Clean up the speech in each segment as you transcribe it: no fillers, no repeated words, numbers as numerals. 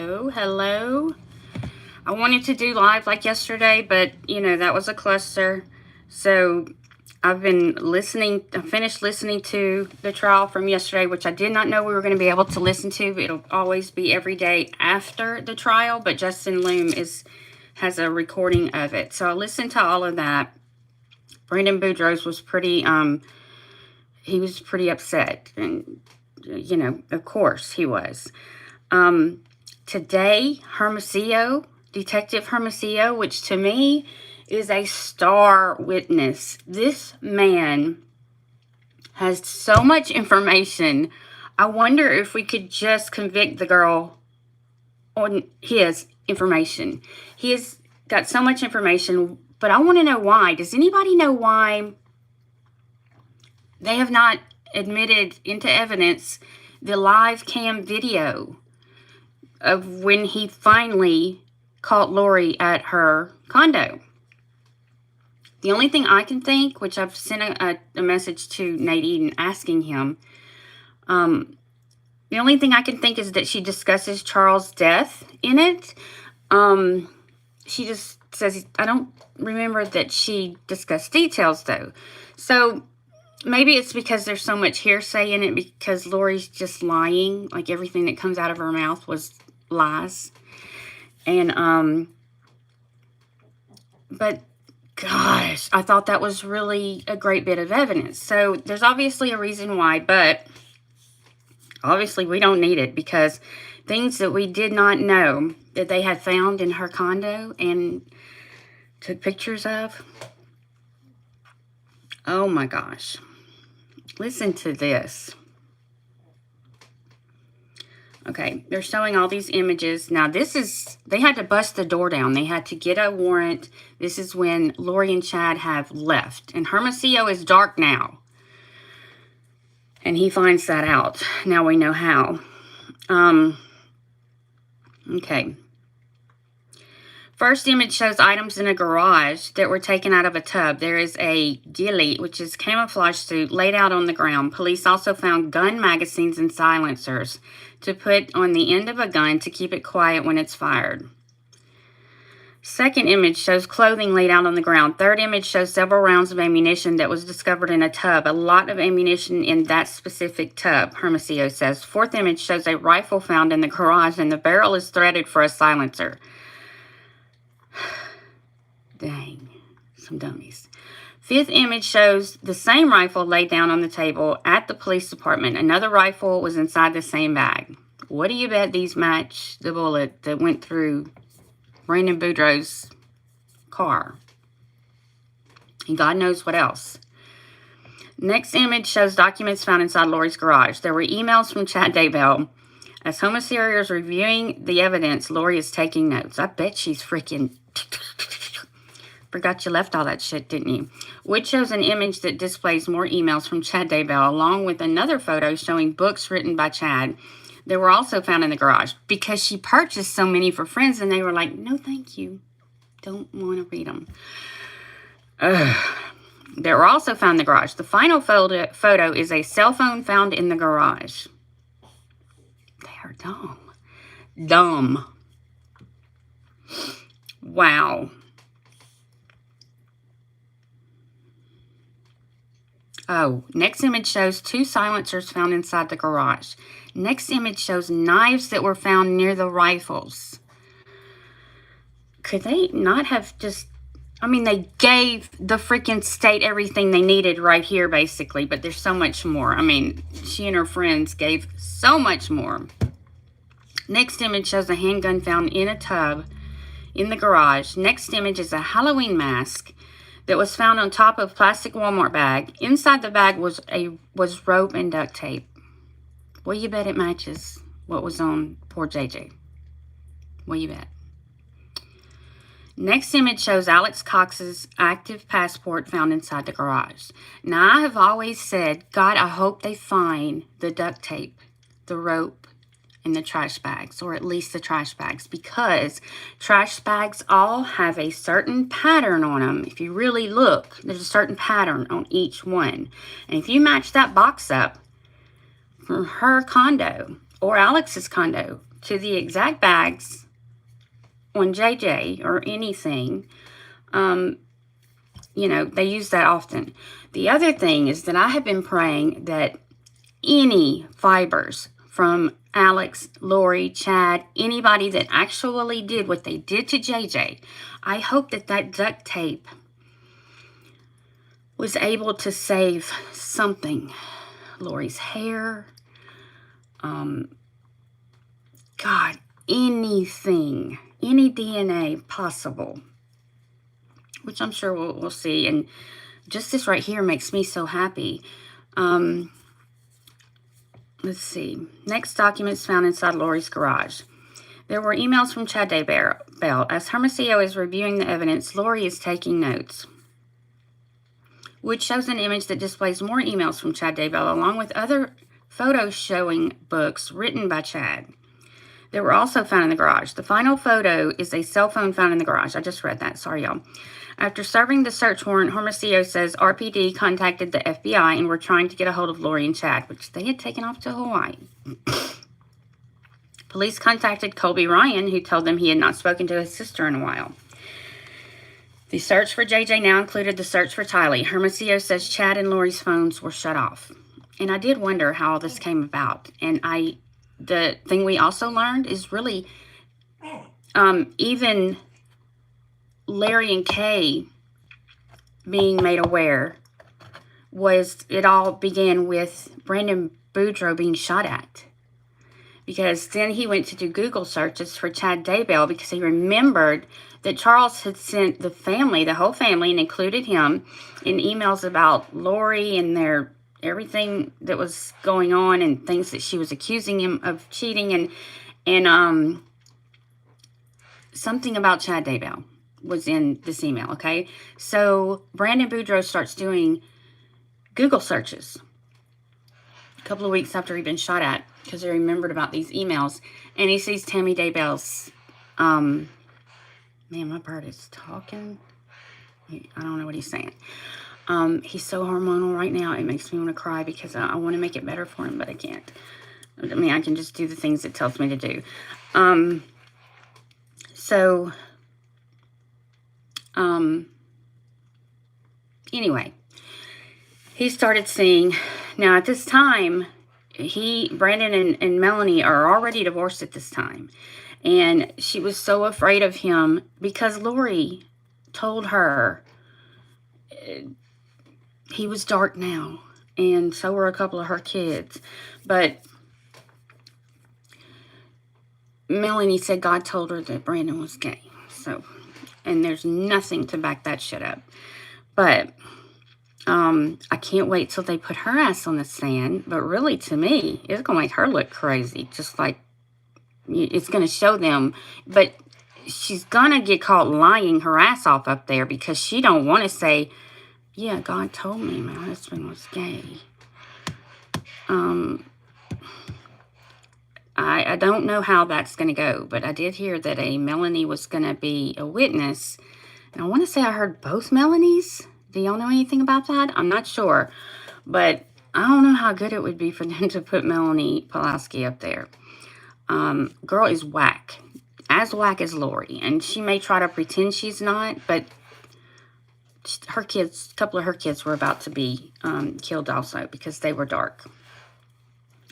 Hello. I wanted to do live like yesterday, but that was a cluster. So I've been listening. I finished listening to the trial from yesterday, which I did not know we were going to be able to listen to. It'll always be every day after the trial, but Justin Loom has a recording of it. So I listened to all of that. Brandon Boudreaux was he was pretty upset, and of course he was. Today, Detective Hermosillo, which to me is a star witness. This man has so much information. I wonder if we could just convict the girl on his information. He has got so much information, but I want to know why. Does anybody know why they have not admitted into evidence the live cam video of when he finally caught Lori at her condo? The only thing I can think, which I've sent a message to Nate Eden asking him, the only thing I can think is that she discusses Charles' death in it. She just says, I don't remember that she discussed details though. So maybe it's because there's so much hearsay in it because Lori's just lying. Like everything that comes out of her mouth was lies. And, but gosh, I thought that was really a great bit of evidence. So there's obviously a reason why, but obviously we don't need it because things that we did not know that they had found in her condo and took pictures of. Oh my gosh. Listen to this. Okay, they're showing all these images. Now, they had to bust the door down. They had to get a warrant. This is when Lori and Chad have left. And Hermosillo is dark now. And he finds that out. Now we know how. Okay. First image shows items in a garage that were taken out of a tub. There is a ghillie, which is camouflage suit, laid out on the ground. Police also found gun magazines and silencers to put on the end of a gun to keep it quiet when it's fired. Second image shows clothing laid out on the ground. Third image shows several rounds of ammunition that was discovered in a tub. A lot of ammunition in that specific tub, Hermosillo says. Fourth image shows a rifle found in the garage, and the barrel is threaded for a silencer. Dang, some dummies. Fifth image shows the same rifle laid down on the table at the police department. Another rifle was inside the same bag. What do you bet these match the bullet that went through Brandon Boudreaux's car? And God knows what else. Next image shows documents found inside Lori's garage. There were emails from Chad Daybell. As Hermosillo is reviewing the evidence, Lori is taking notes. I bet she's freaking... Forgot you left all that shit, didn't you? Which shows an image that displays more emails from Chad Daybell, along with another photo showing books written by Chad that were also found in the garage because she purchased so many for friends, and they were like, no, thank you. Don't want to read them. They were also found in the garage. The final photo is a cell phone found in the garage. They are dumb. Dumb. Wow. Oh, next image shows 2 silencers found inside the garage. Next image shows knives that were found near the rifles. Could they not have just... I mean, they gave the freaking state everything they needed right here, basically. But there's so much more. I mean, she and her friends gave so much more. Next image shows a handgun found in a tub in the garage. Next image is a Halloween mask that was found on top of a plastic Walmart bag. Inside the bag was rope and duct tape. Well, you bet it matches what was on poor JJ. Well, you bet. Next image shows Alex Cox's active passport found inside the garage. Now, I have always said, God, I hope they find the duct tape, the rope, and the trash bags, or at least the trash bags, because trash bags all have a certain pattern on them. If you really look, there's a certain pattern on each one. And if you match that box up from her condo or Alex's condo to the exact bags on JJ or anything. You know, they use that often. The other thing is that I have been praying that any fibers from Alex, Lori, Chad, anybody that actually did what they did to JJ, I hope that that duct tape was able to save something. Lori's hair, God, anything, any DNA possible, which I'm sure we'll see. And just this right here makes me so happy. Let's see. Next documents found inside Lori's garage. There were emails from Chad Daybell. As Hermosillo is reviewing the evidence, Lori is taking notes, which shows an image that displays more emails from Chad Daybell, along with other photos showing books written by Chad. They were also found in the garage. The final photo is a cell phone found in the garage. I just read that. Sorry, y'all. After serving the search warrant, Hermosillo says RPD contacted the FBI and were trying to get a hold of Lori and Chad, which they had taken off to Hawaii. Police contacted Colby Ryan, who told them he had not spoken to his sister in a while. The search for JJ now included the search for Tylee. Hermosillo says Chad and Lori's phones were shut off. And I did wonder how all this came about. And the thing we also learned is really even Larry and Kay being made aware it all began with Brandon Boudreaux being shot at. Because then he went to do Google searches for Chad Daybell because he remembered that Charles had sent the family, the whole family, and included him in emails about Lori and everything that was going on and things that she was accusing him of cheating and something about Chad Daybell was in this email, okay? So Brandon Boudreaux starts doing Google searches a couple of weeks after he'd been shot at because he remembered about these emails, and he sees Tammy Daybell's, man, my bird is talking. I don't know what he's saying. He's so hormonal right now, it makes me want to cry because I want to make it better for him, but I can't. I mean, I can just do the things it tells me to do. Anyway, he started seeing, now at this time, Brandon and Melanie are already divorced at this time. And she was so afraid of him because Lori told her he was dark now. And so were a couple of her kids. But Melanie said God told her that Brandon was gay. So, and there's nothing to back that shit up. But I can't wait till they put her ass on the stand. But really, to me, it's going to make her look crazy. Just like it's going to show them. But she's going to get caught lying her ass off up there because she don't want to say, yeah, God told me my husband was gay. I don't know how that's going to go. But I did hear that Melanie was going to be a witness. And I want to say I heard both Melanies. Do y'all know anything about that? I'm not sure. But I don't know how good it would be for them to put Melanie Pulaski up there. Girl is whack. As whack as Lori. And she may try to pretend she's not. But her kids, a couple of her kids were about to be killed also. Because they were dark.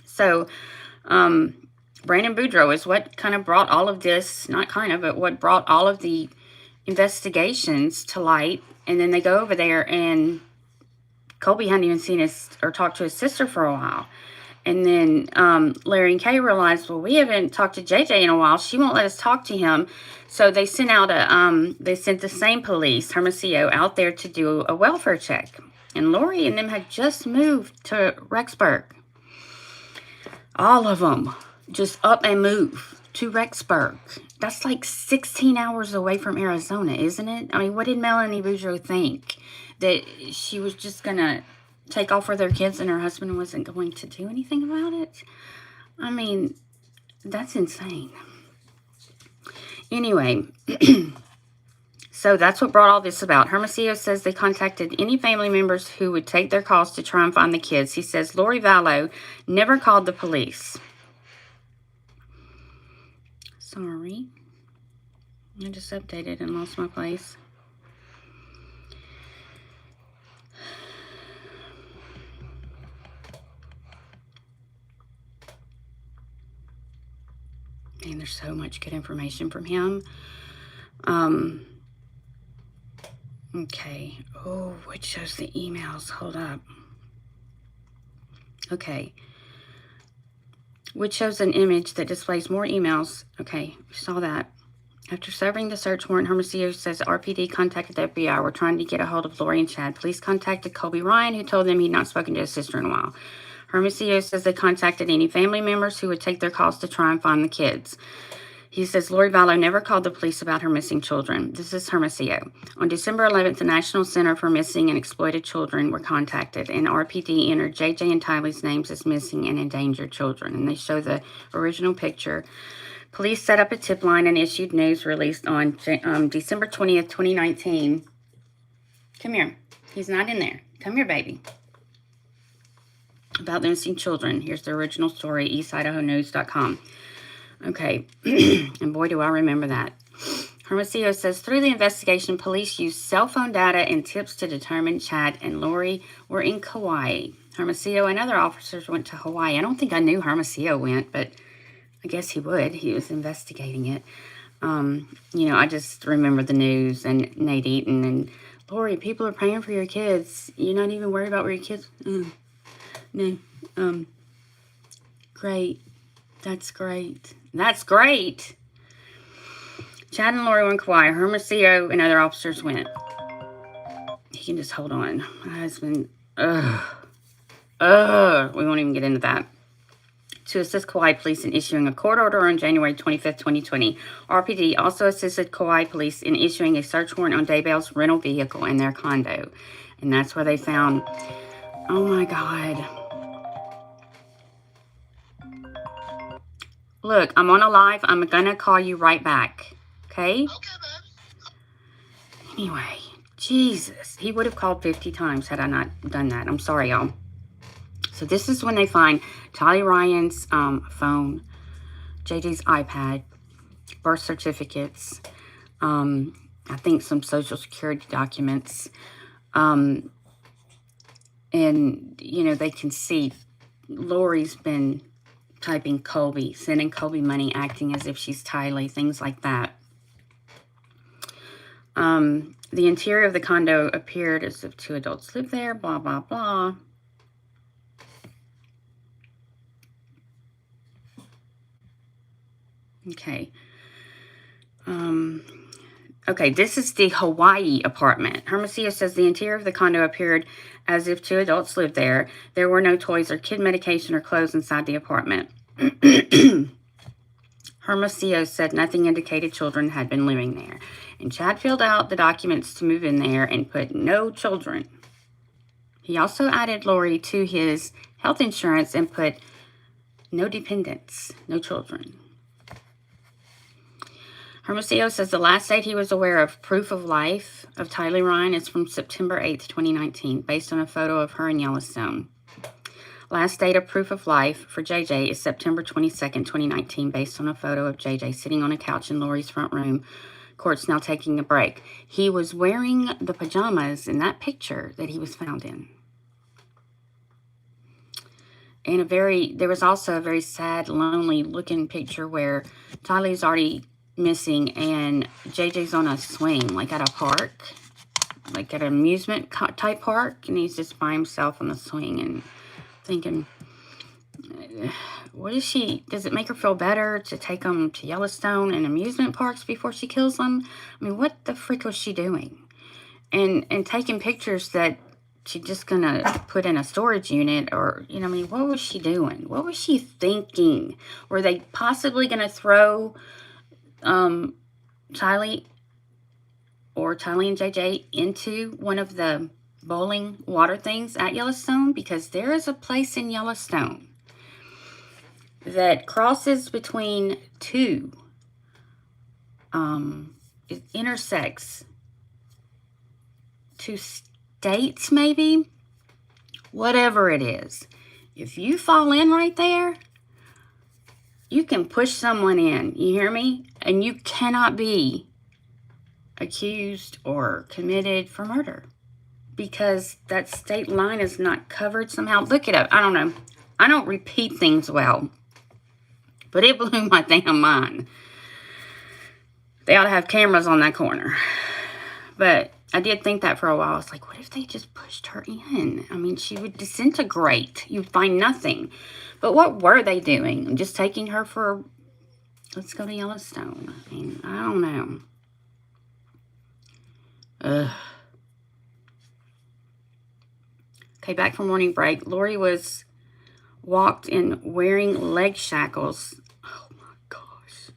So, Brandon Boudreaux is what kind of brought all of this. Not kind of, but what brought all of the investigations to light. And then they go over there and Colby hadn't even seen or talked to his sister for a while. And then Larry and Kay realized, well, we haven't talked to JJ in a while. She won't let us talk to him. So they sent out they sent the same police, Hermosillo, out there to do a welfare check. And Lori and them had just moved to Rexburg. All of them just up and move to Rexburg. That's like 16 hours away from Arizona, isn't it? I mean, what did Melanie Boudreaux think? That she was just going to take off with her kids and her husband wasn't going to do anything about it? I mean, that's insane. Anyway, so that's what brought all this about. Hermosillo says they contacted any family members who would take their calls to try and find the kids. He says Lori Vallow never called the police. Sorry. I just updated and lost my place. Man, there's so much good information from him. Okay. Oh, which shows the emails. Hold up. Okay. Which shows an image that displays more emails. Okay, we saw that. After serving the search warrant, Hermosillo says RPD contacted the FBI. We're trying to get a hold of Lori and Chad. Police contacted Colby Ryan, who told them he'd not spoken to his sister in a while. Hermosillo says they contacted any family members who would take their calls to try and find the kids. He says Lori Vallow never called the police about her missing children. This is Hermosillo. On December 11th, the National Center for Missing and Exploited Children were contacted, and RPD entered JJ and Tylee's names as missing and endangered children. And they show the original picture. Police set up a tip line and issued news released on December 20th, 2019. Come here. He's not in there. Come here, baby. About the missing children. Here's the original story, eastidahonews.com. Okay, and boy, do I remember that. Hermosillo says, through the investigation, police used cell phone data and tips to determine Chad and Lori were in Kauai. Hermosillo and other officers went to Hawaii. I don't think I knew Hermosillo went, but I guess he would. He was investigating it. You know, I just remember the news and Nate Eaton and Lori, people are praying for your kids. You're not even worried about where your kids... No. Great. That's great. That's great. Chad and Lori went to Kauai. Hermosillo and other officers went. He can just hold on. My husband, we won't even get into that. To assist Kauai police in issuing a court order on January 25th, 2020. RPD also assisted Kauai police in issuing a search warrant on Daybell's rental vehicle in their condo. And that's where they found, oh my God. Look, I'm on a live. I'm going to call you right back. Okay? Okay, babe. Anyway, Jesus. He would have called 50 times had I not done that. I'm sorry, y'all. So this is when they find Tylee Ryan's phone, JJ's iPad, birth certificates, I think some Social Security documents. And, you know, they can see Lori's been typing Colby, sending Colby money, acting as if she's Tylee, things like that. The interior of the condo appeared as if two adults lived there, blah, blah, blah. Okay. Okay, this is the Hawaii apartment. Hermosillo says the interior of the condo appeared as if two adults lived there. There were no toys or kid medication or clothes inside the apartment. Hermosillo said nothing indicated children had been living there. And Chad filled out the documents to move in there and put no children. He also added Lori to his health insurance and put no dependents, no children. Hermosillo says the last date he was aware of proof of life of Tylee Ryan is from September 8th, 2019, based on a photo of her in Yellowstone. Last date of proof of life for JJ is September 22nd, 2019, based on a photo of JJ sitting on a couch in Lori's front room. Court's now taking a break. He was wearing the pajamas in that picture that he was found in. And there was also a very sad, lonely looking picture where Tylee's already missing and JJ's on a swing, like at a park, like at an amusement type park, and he's just by himself on the swing and thinking, what is she, does it make her feel better to take them to Yellowstone and amusement parks before she kills them? I mean, what the frick was she doing? And taking pictures that she's just gonna put in a storage unit, or, you know, I mean, what was she doing? What was she thinking? Were they possibly gonna throw Tylee and JJ into one of the bowling water things at Yellowstone? Because there is a place in Yellowstone that crosses between two, it intersects two states, maybe, whatever it is. If you fall in right there, You can push someone in, you hear me? And you cannot be accused or committed for murder because that state line is not covered somehow. Look it up. I don't know. I don't repeat things well, but it blew my damn mind. They ought to have cameras on that corner. But I did think that for a while. I was like, what if they just pushed her in? I mean, she would disintegrate. You'd find nothing. But what were they doing? Just taking her for, let's go to Yellowstone. I mean, I don't know. Ugh. Okay, back from morning break. Lori was walked in wearing leg shackles. Oh my gosh.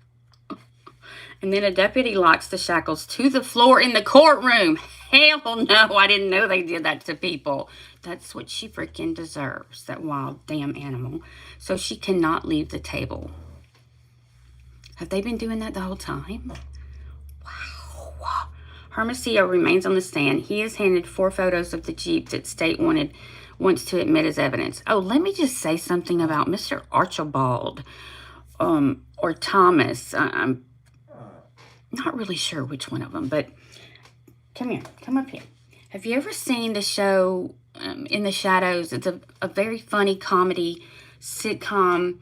And then a deputy locks the shackles to the floor in the courtroom. Hell no, I didn't know they did that to people. That's what she freaking deserves, that wild damn animal. So she cannot leave the table. Have they been doing that the whole time? Wow. Hermosillo remains on the stand. He is handed 4 photos of the Jeep that state wants to admit as evidence. Oh, let me just say something about Mr. Archibald or Thomas. I'm not really sure which one of them, but come here. Come up here. Have you ever seen the show In the Shadows? It's a very funny comedy sitcom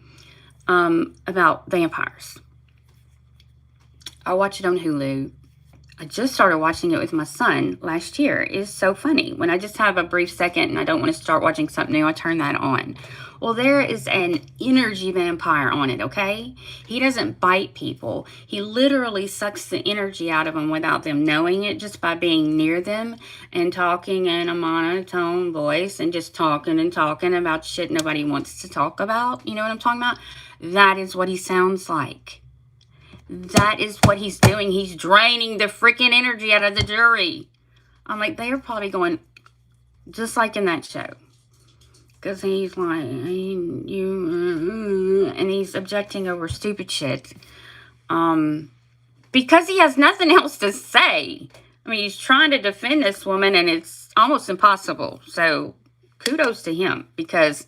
about vampires. I watch it on Hulu. I just started watching it with my son last year. It's so funny. When I just have a brief second and I don't want to start watching something new, I turn that on. Well, there is an energy vampire on it, okay? He doesn't bite people. He literally sucks the energy out of them without them knowing it, just by being near them and talking in a monotone voice and just talking and talking about shit nobody wants to talk about. You know what I'm talking about? That is what he sounds like. That is what he's doing. He's draining the freaking energy out of the jury. I'm like, they're probably going just like in that show. Because he's like, and he's objecting over stupid shit. Because he has nothing else to say. I mean, he's trying to defend this woman and it's almost impossible. So kudos to him, because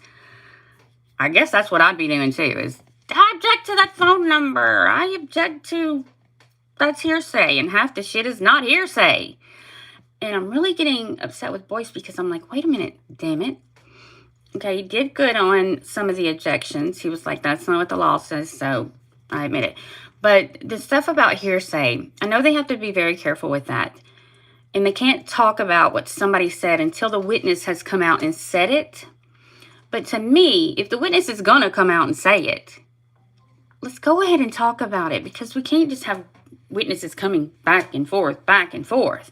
I guess that's what I'd be doing too, is I object to that phone number. I object to, that's hearsay. And half the shit is not hearsay. And I'm really getting upset with Boyce because I'm like, wait a minute, damn it. Okay, he did good on some of the objections. He was like, that's not what the law says, so I admit it. But the stuff about hearsay, I know they have to be very careful with that. And they can't talk about what somebody said until the witness has come out and said it. But to me, if the witness is going to come out and say it, let's go ahead and talk about it, because we can't just have witnesses coming back and forth, back and forth.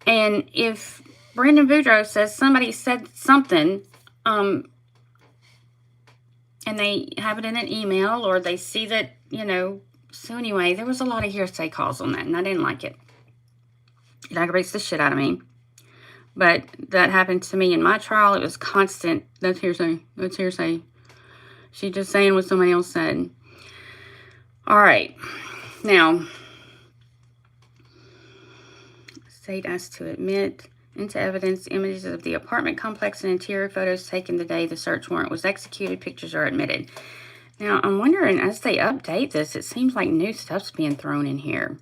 And if Brandon Boudreaux says somebody said something, and they have it in an email or they see that, you know, so anyway, there was a lot of hearsay calls on that and I didn't like it. It aggravates the shit out of me. But that happened to me in my trial. It was constant. That's hearsay. That's hearsay. She just saying what somebody else said. All right. Now, state asked to admit into evidence images of the apartment complex and interior photos taken the day the search warrant was executed. Pictures are admitted. Now, I'm wondering, as they update this, it seems like new stuff's being thrown in here.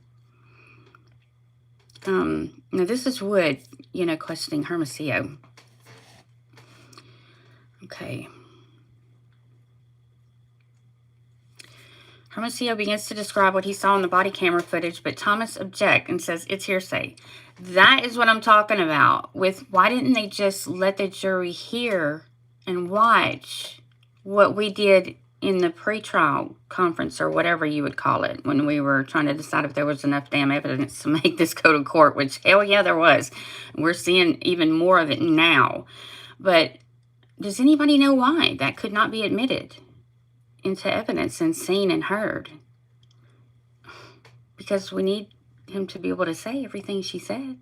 Now this is Wood, you know, questioning Hermosillo. Okay. Hermosillo begins to describe what he saw in the body camera footage, but Thomas objects and says it's hearsay. That is what I'm talking about. With why didn't they just let the jury hear and watch what we did in the pretrial conference, or whatever you would call it, when we were trying to decide if there was enough damn evidence to make this go to court, which hell yeah, there was. We're seeing even more of it now. But does anybody know why that could not be admitted into evidence and seen and heard? Because we need him to be able to say everything she said.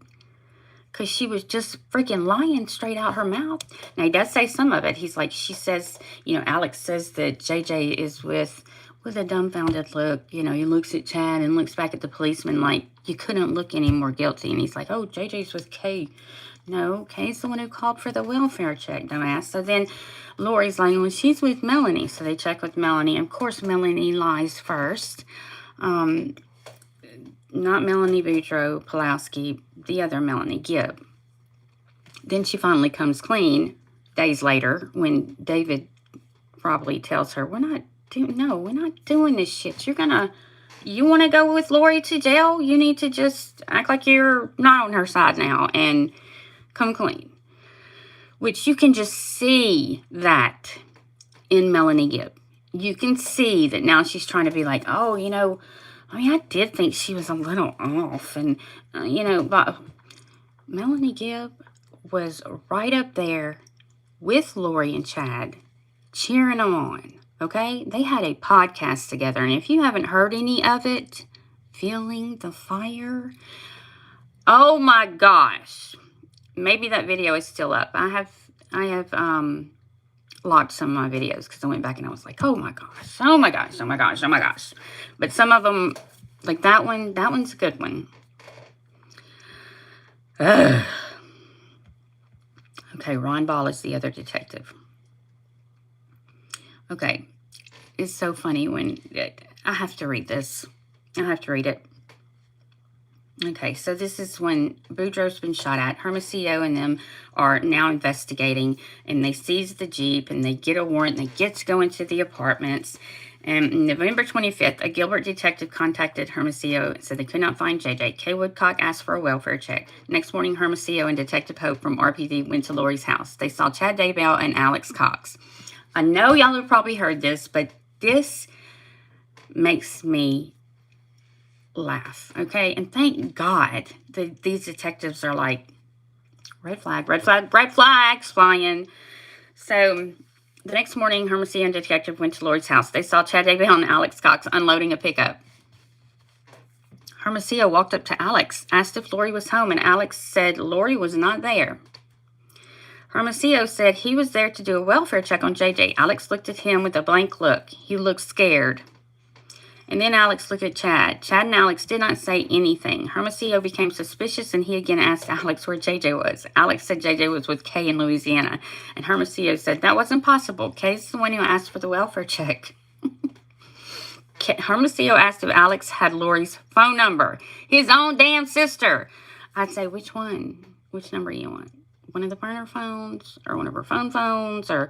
Because she was just freaking lying straight out her mouth. Now, he does say some of it. He's like, she says, you know, Alex says that JJ is with a dumbfounded look. You know, he looks at Chad and looks back at the policeman like, you couldn't look any more guilty. And he's like, oh, JJ's with Kay. No, Kay's the one who called for the welfare check, dumbass. So then Lori's like, well, she's with Melanie. So they check with Melanie. Of course, Melanie lies first. Not Melanie Boudreaux Pulowski, the other Melanie Gibb. Then she finally comes clean days later when David probably tells her, we're not doing this shit. You want to go with Lori to jail? You need to just act like you're not on her side now and come clean. Which you can just see that in Melanie Gibb. You can see that now she's trying to be like, oh, I did think she was a little off. And, but Melanie Gibb was right up there with Lori and Chad, cheering them on, okay? They had a podcast together, and if you haven't heard any of it, Feeling the Fire, oh my gosh. Maybe that video is still up. I have locked some of my videos because I went back and I was like, oh my gosh. But some of them, like that one's a good one. Ugh. Okay, Ron Ball is the other detective. Okay, it's so funny when I have to read this. I have to read it. Okay, so this is when Boudreaux's been shot at. Hermosillo and them are now investigating, and they seize the Jeep, and they get a warrant. They get to go into the apartments. And November 25th, a Gilbert detective contacted Hermosillo and said they could not find JJ. Kay Woodcock asked for a welfare check. Next morning, Hermosillo and Detective Hope from RPD went to Lori's house. They saw Chad Daybell and Alex Cox. I know y'all have probably heard this, but this makes me laugh, okay? And thank God that these detectives are like, red flags flying. So the next morning, Hermosillo and Detective went to Lori's house. They saw Chad Daybell and Alex Cox unloading a pickup. Hermosillo walked up to Alex, asked if Lori was home, and Alex said Lori was not there. Hermosillo said he was there to do a welfare check on JJ. Alex looked at him with a blank look. He looked scared. And then Alex looked at Chad. Chad and Alex did not say anything. Hermosillo became suspicious, and he again asked Alex where JJ was. Alex said JJ was with Kay in Louisiana. And Hermosillo said that wasn't possible. Kay's the one who asked for the welfare check. Hermosillo asked if Alex had Lori's phone number. His own damn sister. I'd say, which one? Which number you want? One of the burner phones? Or one of her phone phones? Or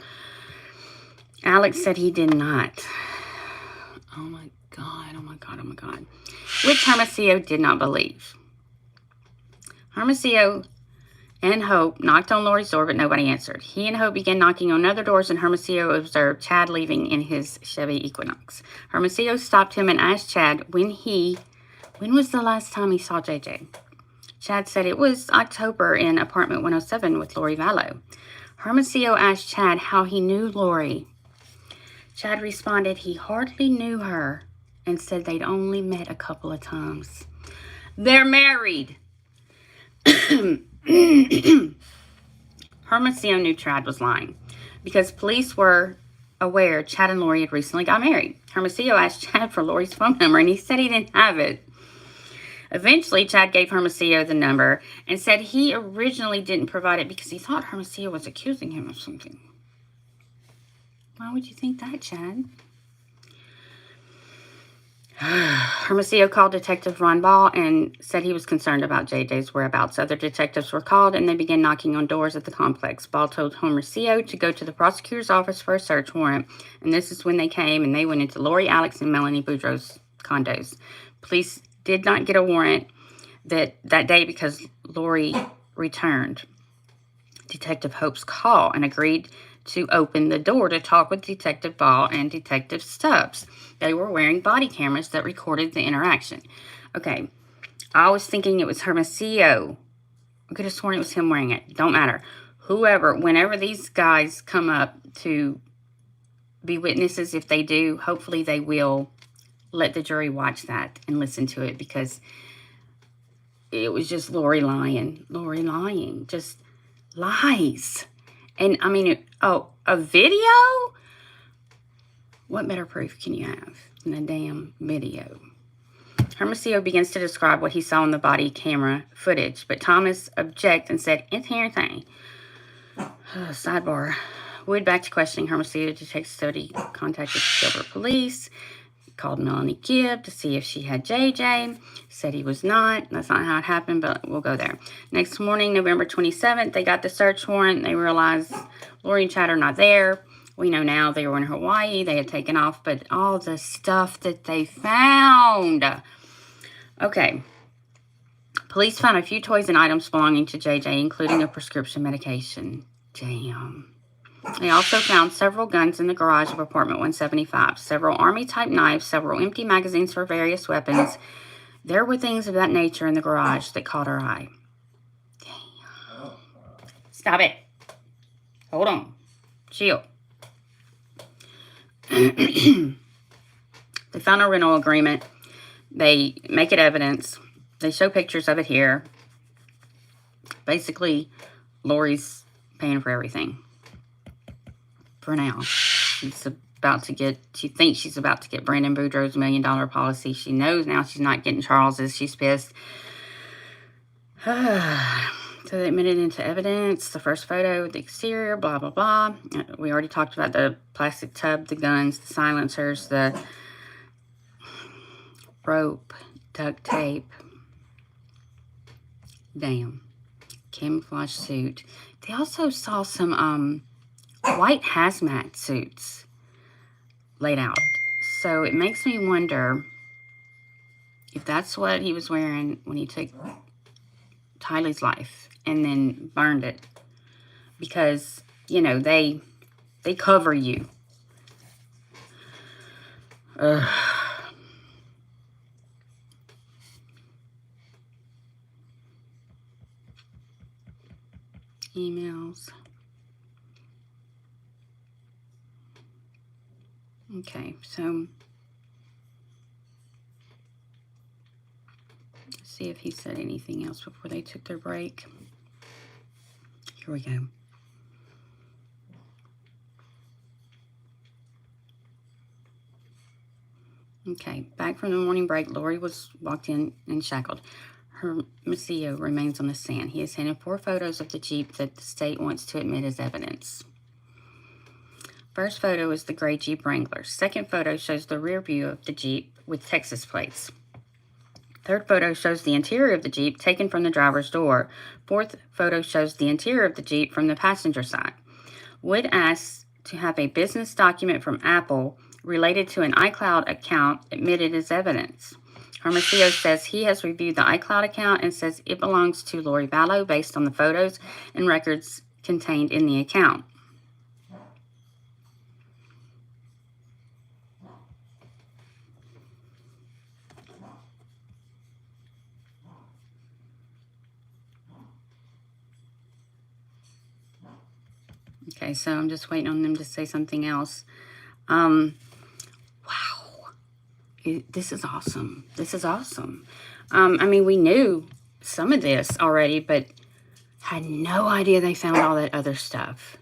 Alex said he did not. Oh my God. Which Hermosillo did not believe. Hermosillo and Hope knocked on Lori's door, but nobody answered. He and Hope began knocking on other doors, and Hermosillo observed Chad leaving in his Chevy Equinox. Hermosillo stopped him and asked Chad when was the last time he saw JJ? Chad said it was October in apartment 107 with Lori Vallow. Hermosillo asked Chad how he knew Lori. Chad responded he hardly knew her and said they'd only met a couple of times. They're married. Hermosillo knew Chad was lying because police were aware Chad and Lori had recently got married. Hermosillo asked Chad for Lori's phone number, and he said he didn't have it. Eventually, Chad gave Hermosillo the number and said he originally didn't provide it because he thought Hermosillo was accusing him of something. Why would you think that, Chad? Hermosillo called Detective Ron Ball and said he was concerned about JJ's whereabouts. Other detectives were called, and they began knocking on doors at the complex. Ball told Hermosillo to go to the prosecutor's office for a search warrant, and this is when they came, and they went into Lori, Alex, and Melanie Boudreaux's condos. Police did not get a warrant that day because Lori returned Detective Hope's call and agreed to open the door to talk with Detective Ball and Detective Stubbs. They were wearing body cameras that recorded the interaction. Okay, I was thinking it was Hermosillo. I could have sworn it was him wearing it. Don't matter. Whenever these guys come up to be witnesses, if they do, hopefully they will let the jury watch that and listen to it, because it was just Lori lying. Lori lying. Just lies. And, I mean, a video? What better proof can you have than a damn video? Hermosillo begins to describe what he saw in the body camera footage, but Thomas objected and said, "It's anything." Sidebar. Wood back to questioning Hermosillo. Detective Stody contacted Gilbert police, called Melanie Gibb to see if she had JJ. Said he was not. That's not how it happened, but we'll go there. Next morning, November 27th, they got the search warrant. They realized Lori and Chad are not there. We know now they were in Hawaii. They had taken off, but all the stuff that they found. Okay. Police found a few toys and items belonging to JJ, including a prescription medication. Damn. They also found several guns in the garage of apartment 175, several Army-type knives, several empty magazines for various weapons. There were things of that nature in the garage that caught our eye. Damn. Stop it. Hold on. Chill. They found a rental agreement. They make it evidence. They show pictures of it here. Basically, Lori's paying for everything. For now. She thinks she's about to get Brandon Boudreaux's $1 million policy. She knows now she's not getting Charles's. She's pissed. So they admitted into evidence. The first photo, the exterior, blah, blah, blah. We already talked about the plastic tub, the guns, the silencers, the rope, duct tape. Damn. Camouflage suit. They also saw some white hazmat suits laid out. So it makes me wonder if that's what he was wearing when he took Tylee's life and then burned it. Because, you know, they cover you. Emails. Okay, so let's see if he said anything else before they took their break. Here we go. Okay, back from the morning break, Lori was walked in and shackled. Hermosillo remains on the stand. He has handed 4 photos of the Jeep that the state wants to admit as evidence. First photo is the gray Jeep Wrangler. Second photo shows the rear view of the Jeep with Texas plates. Third photo shows the interior of the Jeep taken from the driver's door. Fourth photo shows the interior of the Jeep from the passenger side. Wood asks to have a business document from Apple related to an iCloud account admitted as evidence. Hermosillo says he has reviewed the iCloud account and says it belongs to Lori Vallow based on the photos and records contained in the account. Okay, so I'm just waiting on them to say something else. Wow. This is awesome. This is awesome. I mean, we knew some of this already, but had no idea they found all that other stuff.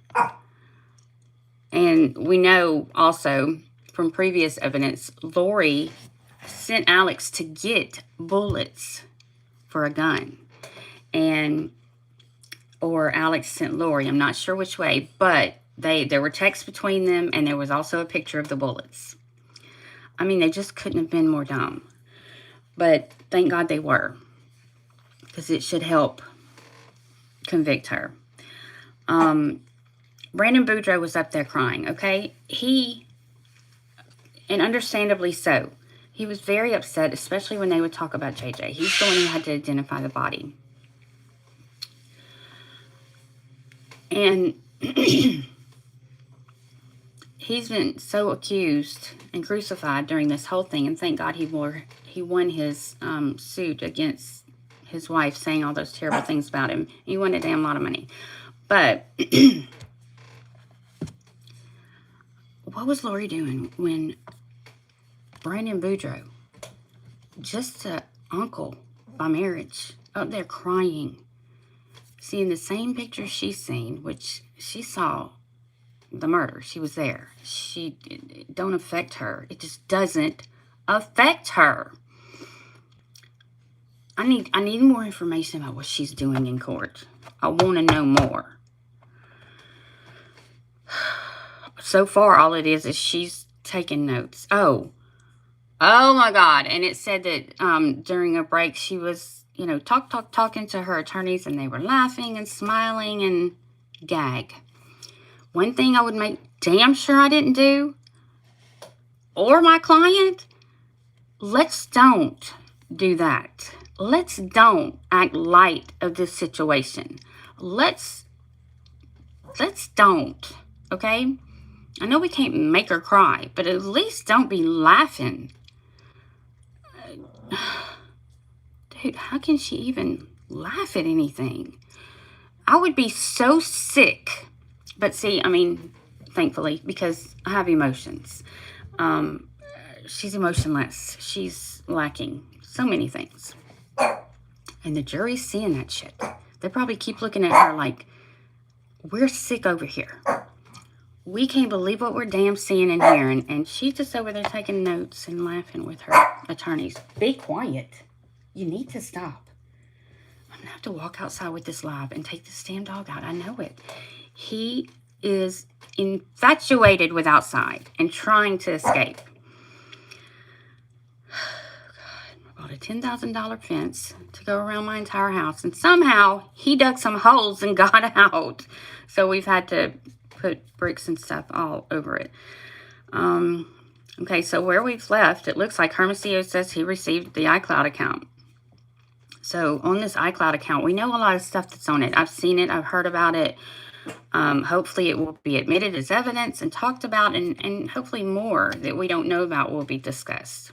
And we know also from previous evidence, Lori sent Alex to get bullets for a gun. Or Alex sent Lori. I'm not sure which way, but there were texts between them, and there was also a picture of the bullets. I mean, they just couldn't have been more dumb. But thank God they were, because it should help convict her. Brandon Boudreaux was up there crying, okay? And understandably so, he was very upset, especially when they would talk about JJ. He's the one who had to identify the body. And he's been so accused and crucified during this whole thing, and thank God he won his suit against his wife, saying all those terrible things about him. He won a damn lot of money. But what was Lori doing when Brandon Boudreaux, just an uncle by marriage, up there crying, seeing the same pictures she's seen, which she saw the murder. She was there. It don't affect her. It just doesn't affect her. I need more information about what she's doing in court. I want to know more. So far, all it is she's taking notes. Oh my God. And it said that during a break, she was, talking to her attorneys, and they were laughing and smiling and gag. One thing I would make damn sure I didn't do, or my client, let's don't do that. Let's don't act light of this situation. Let's don't, okay? I know we can't make her cry, but at least don't be laughing. Dude, how can she even laugh at anything? I would be so sick. But see, I mean, thankfully, because I have emotions. She's emotionless. She's lacking so many things. And the jury's seeing that shit. They probably keep looking at her like, we're sick over here. We can't believe what we're damn seeing and hearing. And she's just over there taking notes and laughing with her attorneys. Be quiet. You need to stop. I'm going to have to walk outside with this live and take this damn dog out. I know it. He is infatuated with outside and trying to escape. God, I bought a $10,000 fence to go around my entire house, and somehow he dug some holes and got out. So we've had to put bricks and stuff all over it. Okay, so where we've left, it looks like Hermosillo says he received the iCloud account. So on this iCloud account, we know a lot of stuff that's on it. I've seen it. I've heard about it. Hopefully it will be admitted as evidence and talked about, and hopefully more that we don't know about will be discussed.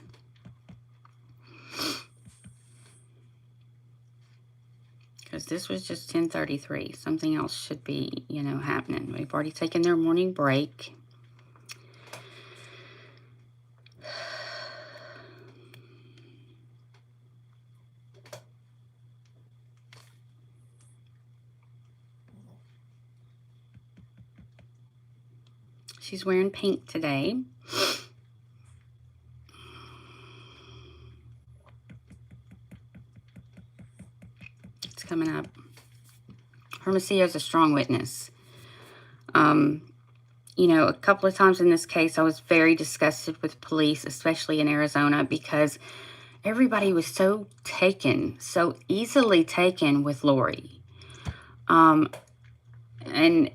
Because this was just 10:33. Something else should be, happening. We've already taken their morning break. She's wearing pink today. It's coming up. Hermosillo is a strong witness. A couple of times in this case, I was very disgusted with police, especially in Arizona, because everybody was so easily taken with Lori. And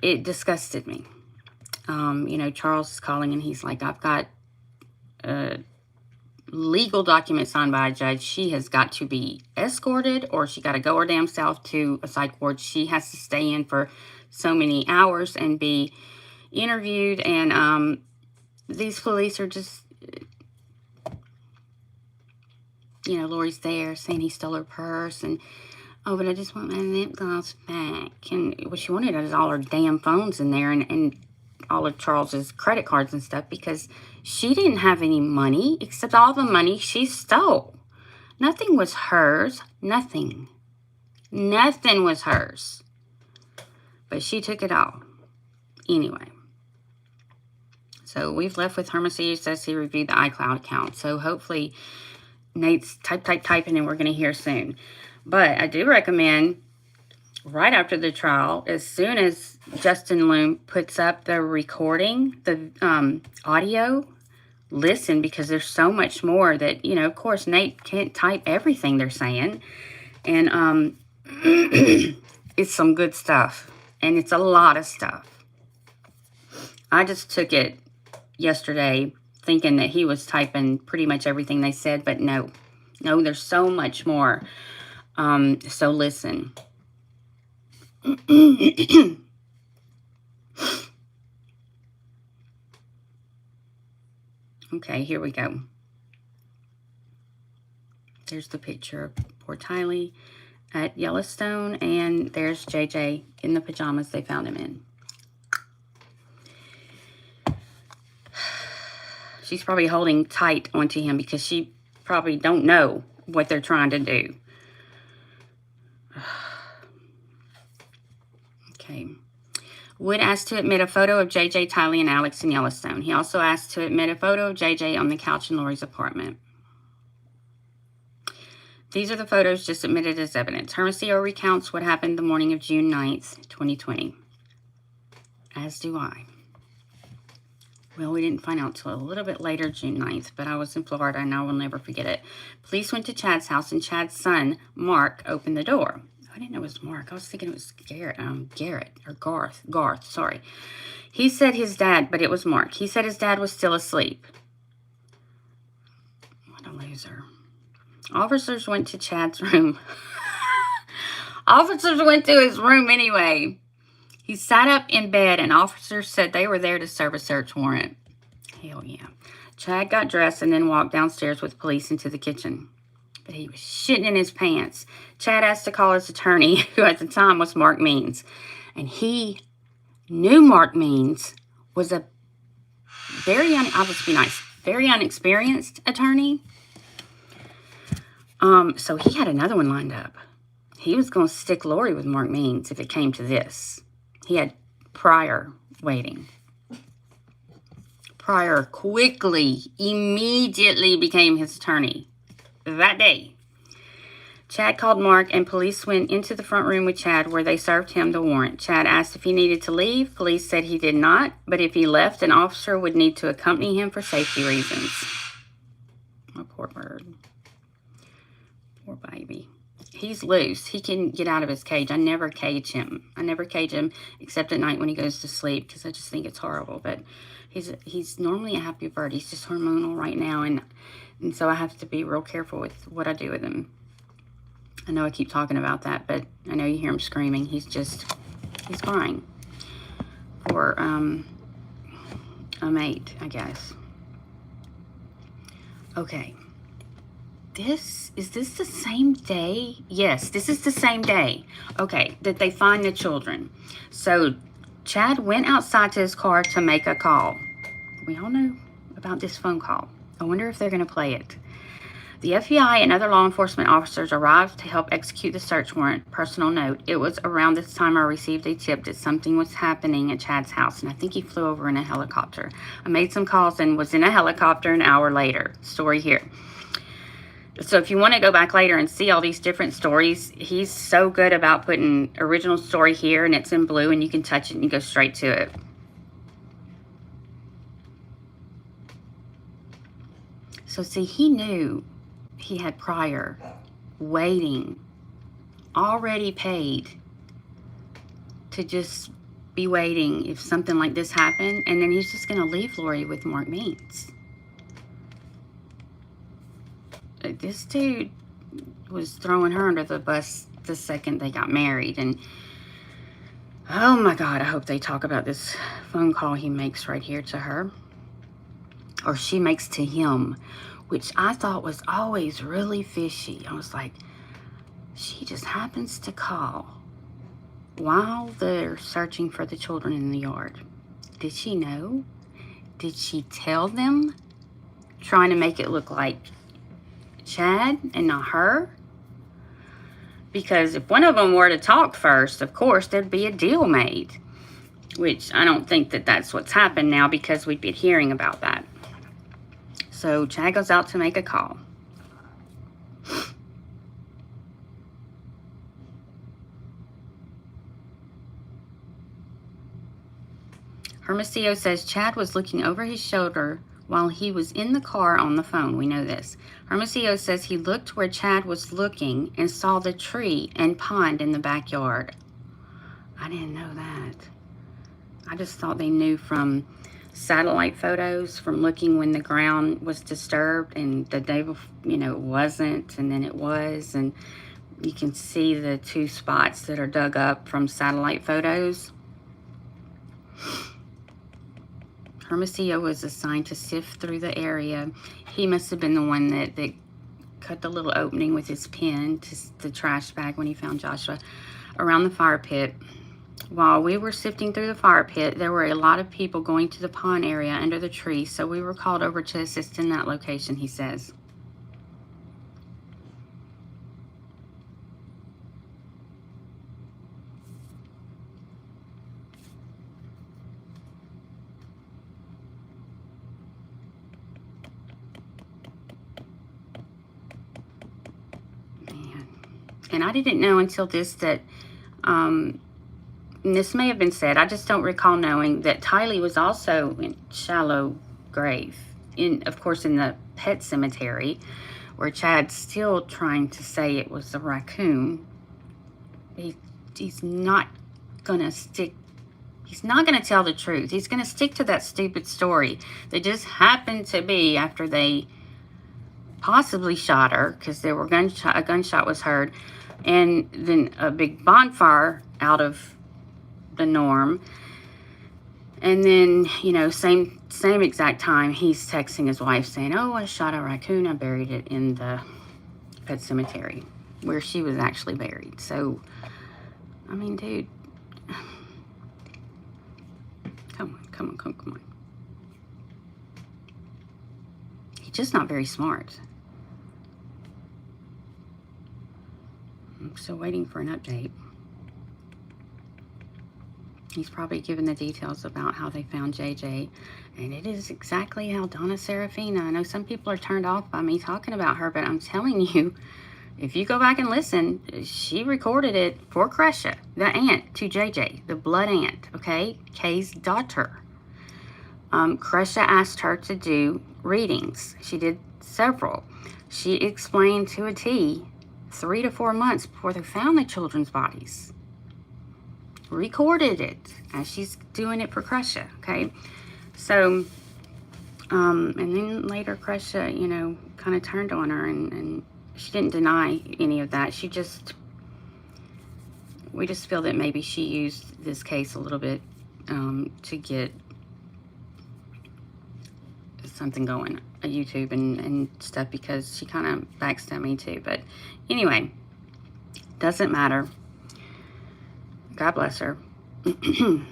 it disgusted me. Charles is calling and he's like, I've got a legal document signed by a judge. She has got to be escorted, or she got to go her damn self to a psych ward. She has to stay in for so many hours and be interviewed. And these police are just, Lori's there saying he stole her purse, and but I just want my lip gloss back. And what she wanted is all her damn phones in there, and all of Charles's credit cards and stuff, because she didn't have any money except all the money she stole. Nothing was hers. Nothing was hers. But she took it all. Anyway. So we've left with Hermosillo says he reviewed the iCloud account. So hopefully Nate's typing, and we're going to hear soon. But I do recommend right after the trial, as soon as Justin Loom puts up the recording, the audio, listen, because there's so much more that, of course, Nate can't type everything they're saying. And it's some good stuff. And it's a lot of stuff. I just took it yesterday thinking that he was typing pretty much everything they said, but no, there's so much more. So listen. Okay, here we go. There's the picture of poor Tylee at Yellowstone, and there's JJ in the pajamas they found him in. She's probably holding tight onto him because she probably don't know what they're trying to do. Okay. Wood asked to admit a photo of JJ, Tylee, and Alex in Yellowstone. He also asked to admit a photo of JJ on the couch in Lori's apartment. These are the photos just submitted as evidence. Hermosillo recounts what happened the morning of June 9th, 2020. As do I. Well, we didn't find out till a little bit later, June 9th, but I was in Florida and I will never forget it. Police went to Chad's house and Chad's son, Mark, opened the door. I didn't know it was Mark. I was thinking it was Garrett or Garth, sorry. He said his dad, but it was Mark. He said his dad was still asleep. What a loser. Officers went to Chad's room. Officers went to his room anyway. He sat up in bed and officers said they were there to serve a search warrant. Hell yeah. Chad got dressed and then walked downstairs with police into the kitchen. But he was shitting in his pants. Chad asked to call his attorney, who at the time was Mark Means. And he knew Mark Means was a very unexperienced attorney. So he had another one lined up. He was going to stick Lori with Mark Means if it came to this. He had Pryor waiting. Pryor immediately became his attorney that day. Chad called Mark and police went into the front room with Chad where they served him the warrant. Chad asked if he needed to leave. Police said he did not, but if he left, an officer would need to accompany him for safety reasons. Oh, poor bird. Poor baby. He's loose. He can get out of his cage. I never cage him. Except at night when he goes to sleep because I just think it's horrible. But he's normally a happy bird. He's just hormonal right now. And so I have to be real careful with what I do with him. I know I keep talking about that, but I know you hear him screaming. He's crying for a mate, I guess. Okay. Is this the same day? Yes, this is the same day. Okay, that they find the children. So Chad went outside to his car to make a call. We all know about this phone call. I wonder if they're going to play it. The FBI and other law enforcement officers arrived to help execute the search warrant. Personal note, it was around this time I received a tip that something was happening at Chad's house, and I think he flew over in a helicopter. I made some calls and was in a helicopter an hour later. Story here. So if you want to go back later and see all these different stories, he's so good about putting original story here, and it's in blue, and you can touch it and you go straight to it. So see, he knew he had Pryor waiting, already paid to just be waiting if something like this happened, and then he's just going to leave Lori with Mark Means. This dude was throwing her under the bus the second they got married. And oh my God, I hope they talk about this phone call he makes right here to her, or she makes to him, which I thought was always really fishy. I was like, she just happens to call while they're searching for the children in the yard. Did she know? Did she tell them? Trying to make it look like Chad and not her? Because if one of them were to talk first, of course, there'd be a deal made. Which I don't think that that's what's happened now, because we'd be hearing about that. So Chad goes out to make a call. Hermosillo says Chad was looking over his shoulder while he was in the car on the phone. We know this. Hermosillo says he looked where Chad was looking and saw the tree and pond in the backyard. I didn't know that. I just thought they knew from satellite photos, from looking when the ground was disturbed, and the day before, it wasn't, and then it was, and you can see the two spots that are dug up from satellite photos. Hermosillo was assigned to sift through the area. He must have been the one that cut the little opening with his pen to the trash bag when he found Joshua around the fire pit. While we were sifting through the fire pit, there were a lot of people going to the pond area under the tree, so we were called over to assist in that location, he says. And I didn't know until this that, and this may have been said, I just don't recall knowing that Tylee was also in shallow grave, of course, in the pet cemetery, where Chad's still trying to say it was a raccoon. He's not gonna stick. He's not gonna tell the truth. He's gonna stick to that stupid story that just happened to be after they possibly shot her, because there were a gunshot was heard, and then a big bonfire out of the norm. And then, you know, same exact time, he's texting his wife saying, oh, I shot a raccoon, I buried it in the pet cemetery where she was actually buried. So, I mean, dude, come on. He's just not very smart. I'm still waiting for an update. He's probably given the details about how they found JJ, and it is exactly how Donna Serafina. I know some people are turned off by me talking about her, but I'm telling you, if you go back and listen, she recorded it for Crescia, the aunt to JJ, the blood aunt, okay? Kay's daughter. Crescia asked her to do readings. She did several. She explained to a T 3 to 4 months before they found the children's bodies. Recorded it as she's doing it for Crescia, okay? So, and then later Crescia, you know, kind of turned on her, and she didn't deny any of that. We just feel that maybe she used this case a little bit to get something going, YouTube and stuff, because she kind of backstabbed me too. But anyway, doesn't matter. God bless her. I'm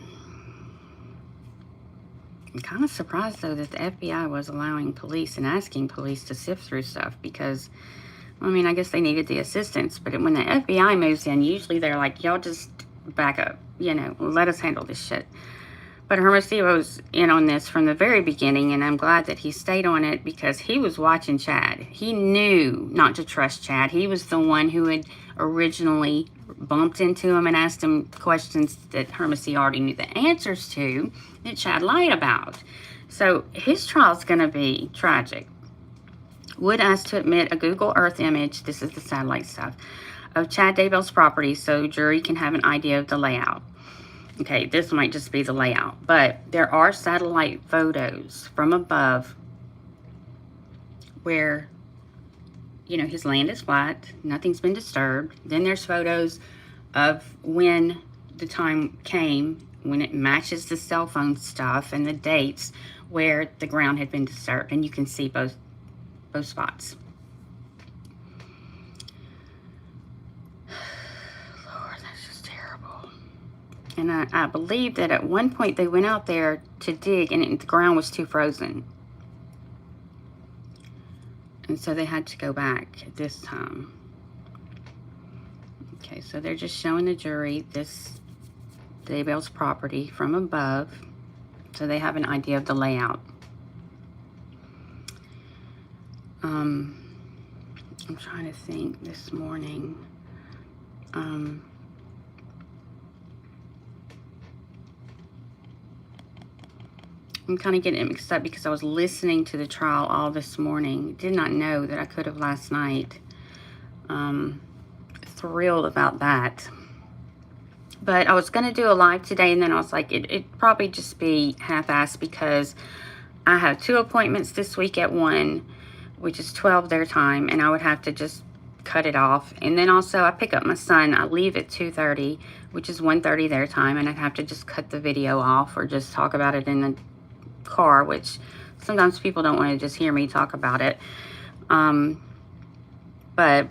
kind of surprised, though, that the FBI was allowing police and asking police to sift through stuff, because, I mean, I guess they needed the assistance. But when the FBI moves in, usually they're like, y'all just back up, you know, let us handle this shit. But Hermosillo was in on this from the very beginning, and I'm glad that he stayed on it, because he was watching Chad. He knew not to trust Chad. He was the one who had originally bumped into him and asked him questions that Hermosillo already knew the answers to, that Chad lied about. So his trial's going to be tragic. Wood asked to admit a Google Earth image, this is the satellite stuff, of Chad Daybell's property so jury can have an idea of the layout. Okay, this might just be the layout, but there are satellite photos from above where, you know, his land is flat, nothing's been disturbed. Then there's photos of when the time came, when it matches the cell phone stuff and the dates where the ground had been disturbed, and you can see both spots. Lord, that's just terrible. And I believe that at one point they went out there to dig, and the ground was too frozen. And so they had to go back this time. Okay, so they're just showing the jury this Daybell's property from above, so they have an idea of the layout. I'm trying to think this morning. I'm kind of getting mixed up because I was listening to the trial all this morning. Did not know that I could have last night. Thrilled about that. But I was going to do a live today, and then I was like, it'd probably just be half-assed, because I have 2 appointments this week at 1, which is 12 their time, and I would have to just cut it off. And then also I pick up my son. I leave at 2:30, which is 1:30 their time, and I'd have to just cut the video off or just talk about it in the car, which sometimes people don't want to just hear me talk about it. But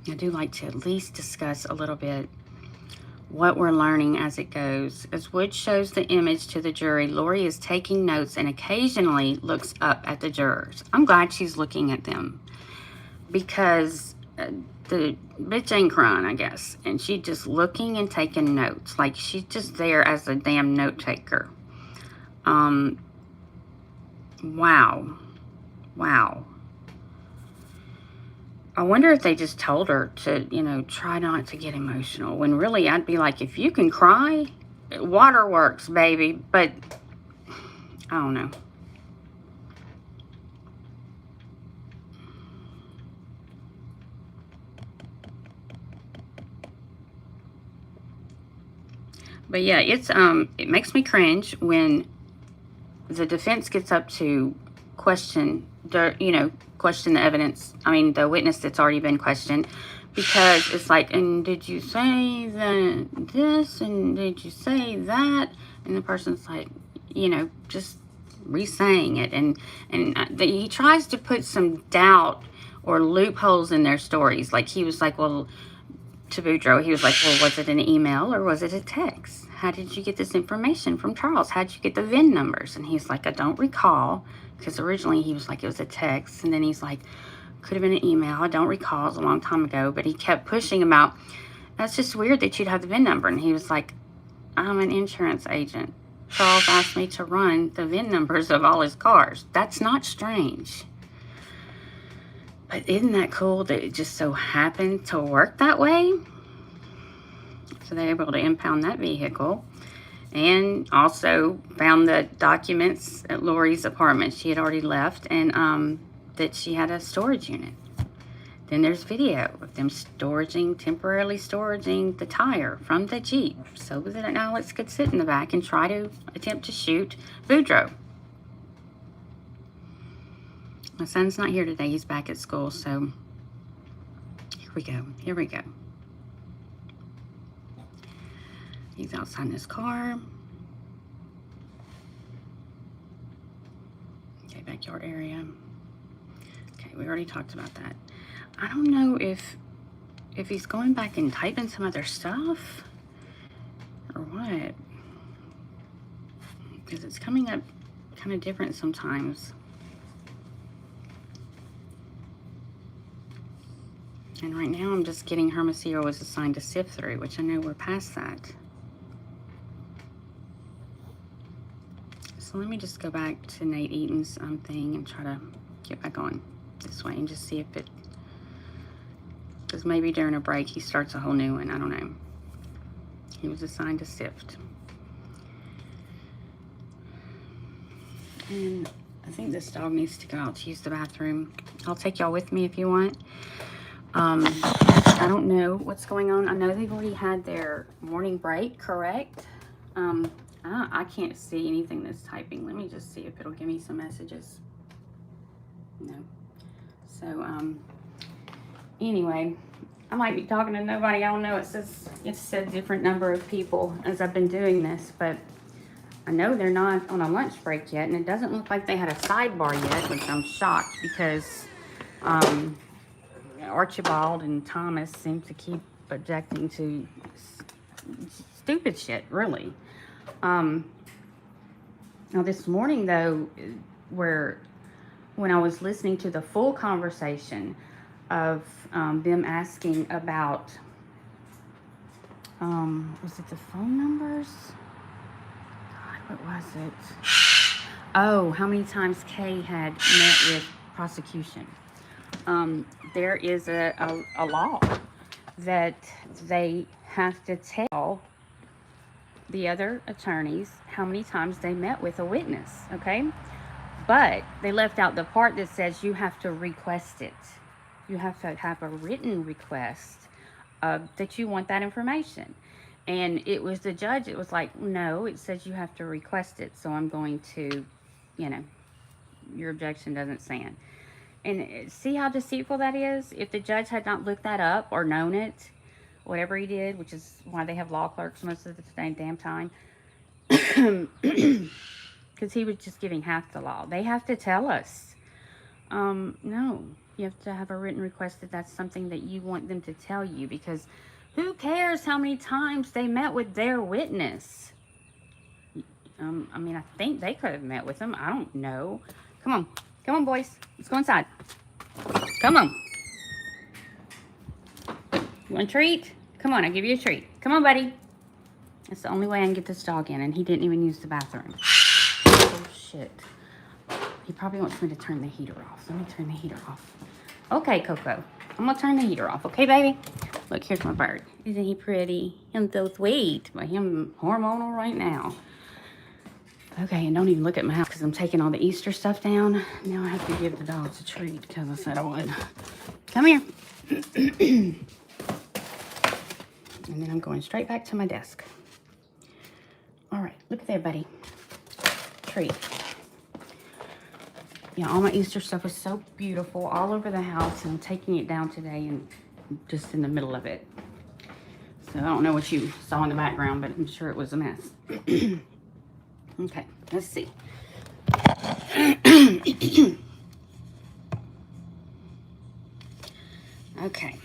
I do like to at least discuss a little bit what we're learning as it goes. As Wood shows the image to the jury, Lori is taking notes and occasionally looks up at the jurors. I'm glad she's looking at them, because the bitch ain't crying, I guess. And she's just looking and taking notes. Like, she's just there as a damn note taker. Wow. I wonder if they just told her to, you know, try not to get emotional. When really I'd be like, if you can cry, water works, baby. But I don't know. But yeah, it's it makes me cringe when the defense gets up to question question the evidence. I mean, the witness that's already been questioned, because it's like, and did you say this, and did you say that? And the person's like, just re-saying it, and he tries to put some doubt or loopholes in their stories. Like he was like, well, to Boudreaux, he was like, well, was it an email or was it a text? How did you get this information from Charles? How did you get the VIN numbers? And he's like, I don't recall, because originally he was like, it was a text, and then he's like, could have been an email. I don't recall. It was a long time ago. But he kept pushing him out. That's just weird that you'd have the VIN number. And he was like, I'm an insurance agent. Charles asked me to run the VIN numbers of all his cars. That's not strange. But isn't that cool that it just so happened to work that way? So they're able to impound that vehicle. And also found the documents at Lori's apartment. She had already left, and that she had a storage unit. Then there's video of them temporarily storing the tire from the Jeep so that Alex could sit in the back and try to attempt to shoot Boudreaux. My son's not here today. He's back at school, so here we go. He's outside in his car. Okay, backyard area. Okay, we already talked about that. I don't know if he's going back and typing some other stuff or what, because it's coming up kind of different sometimes. And right now I'm just getting Hermosillo was assigned to sift through, which I know we're past that. So let me just go back to Nate Eaton's thing and try to get back on this way and just see if it, because maybe during a break he starts a whole new one. I don't know. He was assigned to sift. And I think this dog needs to go out to use the bathroom. I'll take y'all with me if you want. I don't know what's going on. I know they've already had their morning break, correct? I can't see anything that's typing. Let me just see if it'll give me some messages. No. So, anyway, I might be talking to nobody. I don't know. It said different number of people as I've been doing this, but I know they're not on a lunch break yet, and it doesn't look like they had a sidebar yet, which I'm shocked because, Archibald and Thomas seem to keep objecting to stupid shit, really. Now this morning though, when I was listening to the full conversation of them asking about, was it the phone numbers? God, what was it? Oh, how many times Kay had met with prosecution. There is a law that they have to tell the other attorneys how many times they met with a witness, okay? But they left out the part that says you have to request it. You have to have a written request that you want that information. And it was the judge, it was like, no, it says you have to request it, so I'm going to, your objection doesn't stand. And see how deceitful that is? If the judge had not looked that up or known it, whatever he did, which is why they have law clerks most of the damn time, because he was just giving half the law. They have to tell us. No, you have to have a written request that that's something that you want them to tell you, because who cares how many times they met with their witness? I mean, I think they could have met with them. I don't know. Come on, boys. Let's go inside. Come on. You want a treat? Come on, I'll give you a treat. Come on, buddy. That's the only way I can get this dog in, and he didn't even use the bathroom. Oh, shit. He probably wants me to turn the heater off. Let me turn the heater off. Okay, Coco. I'm gonna turn the heater off, okay, baby? Look, here's my bird. Isn't he pretty? I'm so sweet. But him hormonal right now. Okay, and don't even look at my house because I'm taking all the Easter stuff down. Now I have to give the dogs a treat because I said I would. Come here. And then I'm going straight back to my desk. All right, look there, buddy. Treat. Yeah, all my Easter stuff is so beautiful all over the house, and I'm taking it down today and just in the middle of it. So I don't know what you saw in the background, but I'm sure it was a mess. Okay, let's see. Okay.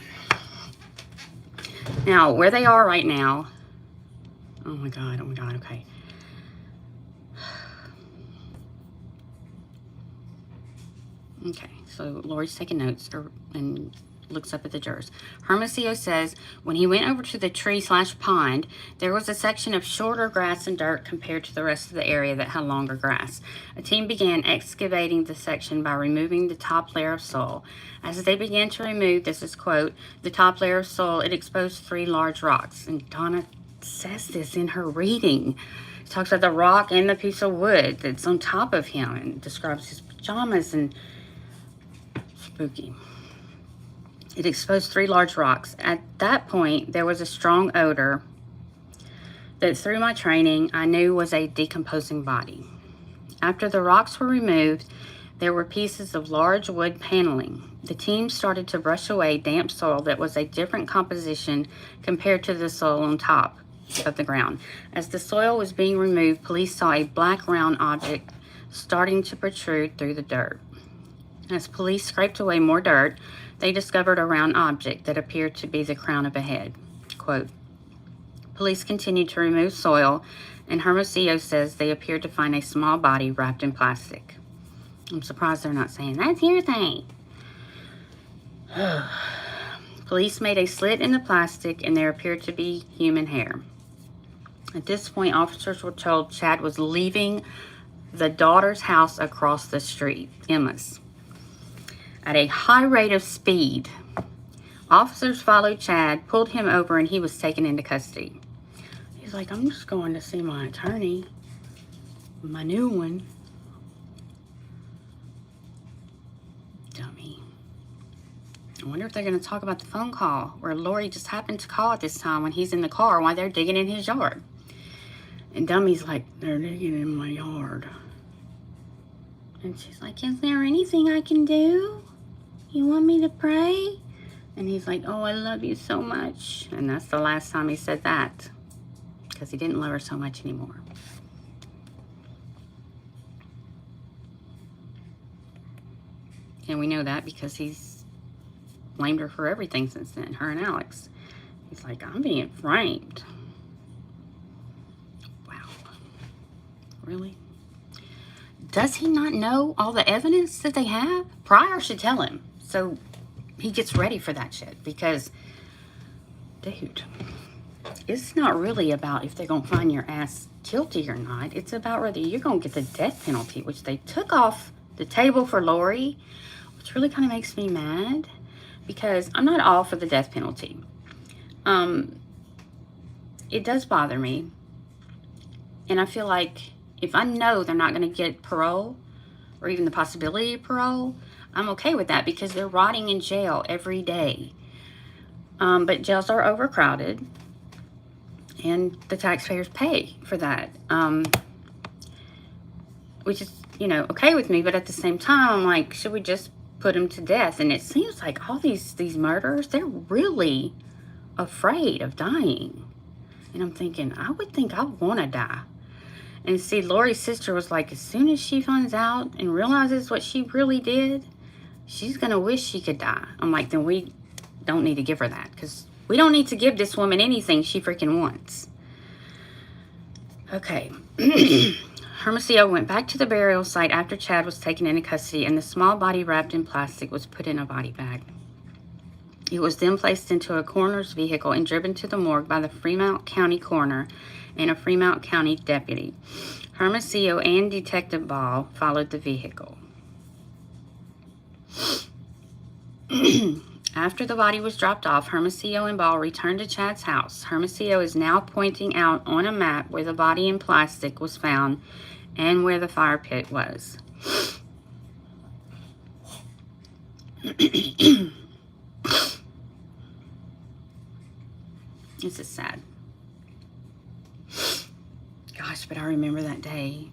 Now, where they are right now. Oh my God, okay. Okay, so Lori's taking notes and looks up at the jurors. Hermosillo says when he went over to the tree/pond, there was a section of shorter grass and dirt compared to the rest of the area that had longer grass. A team began excavating the section by removing the top layer of soil. As they began to remove, this is quote, the top layer of soil, it exposed 3 large rocks. And Donna says this in her reading. She talks about the rock and the piece of wood that's on top of him and describes his pajamas and spooky. It exposed 3 large rocks. At that point, there was a strong odor that through my training, I knew was a decomposing body. After the rocks were removed, there were pieces of large wood paneling. The team started to brush away damp soil that was a different composition compared to the soil on top of the ground. As the soil was being removed, police saw a black round object starting to protrude through the dirt. As police scraped away more dirt, they discovered a round object that appeared to be the crown of a head. Quote, police continued to remove soil, and Hermosillo says they appeared to find a small body wrapped in plastic. I'm surprised they're not saying, that's your thing. Police made a slit in the plastic, and there appeared to be human hair. At this point, officers were told Chad was leaving the daughter's house across the street, Emma's, at a high rate of speed. Officers followed Chad, pulled him over, and he was taken into custody. He's like, I'm just going to see my attorney, my new one. Dummy. I wonder if they're going to talk about the phone call where Lori just happened to call at this time when he's in the car while they're digging in his yard. And Dummy's like, they're digging in my yard. And she's like, is there anything I can do? You want me to pray? And he's like, oh, I love you so much. And that's the last time he said that, because he didn't love her so much anymore. And we know that because he's blamed her for everything since then, her and Alex. He's like, I'm being framed. Wow. Really? Does he not know all the evidence that they have? Pryor should tell him so he gets ready for that shit. Because, dude, it's not really about if they're going to find your ass guilty or not. It's about whether you're going to get the death penalty, which they took off the table for Lori, which really kind of makes me mad. Because I'm not all for the death penalty. It does bother me. And I feel like if I know they're not going to get parole or even the possibility of parole, I'm okay with that because they're rotting in jail every day. But jails are overcrowded and the taxpayers pay for that. Which is, you know, okay with me. But at the same time, I'm like, should we just put them to death? And it seems like all these murderers, they're really afraid of dying. And I'm thinking, I would think I want to die. And see, Lori's sister was like, as soon as she finds out and realizes what she really did, she's going to wish she could die. I'm like, then we don't need to give her that. Because we don't need to give this woman anything she freaking wants. Okay. Hermosillo went back to the burial site after Chad was taken into custody, and the small body wrapped in plastic was put in a body bag. It was then placed into a coroner's vehicle and driven to the morgue by the Fremont County coroner and a Fremont County deputy. Hermosillo and Detective Ball followed the vehicle. After the body was dropped off, Hermosillo and Ball returned to Chad's house. Hermosillo is now pointing out on a map where the body in plastic was found and where the fire pit was. This is sad. Gosh, but I remember that day.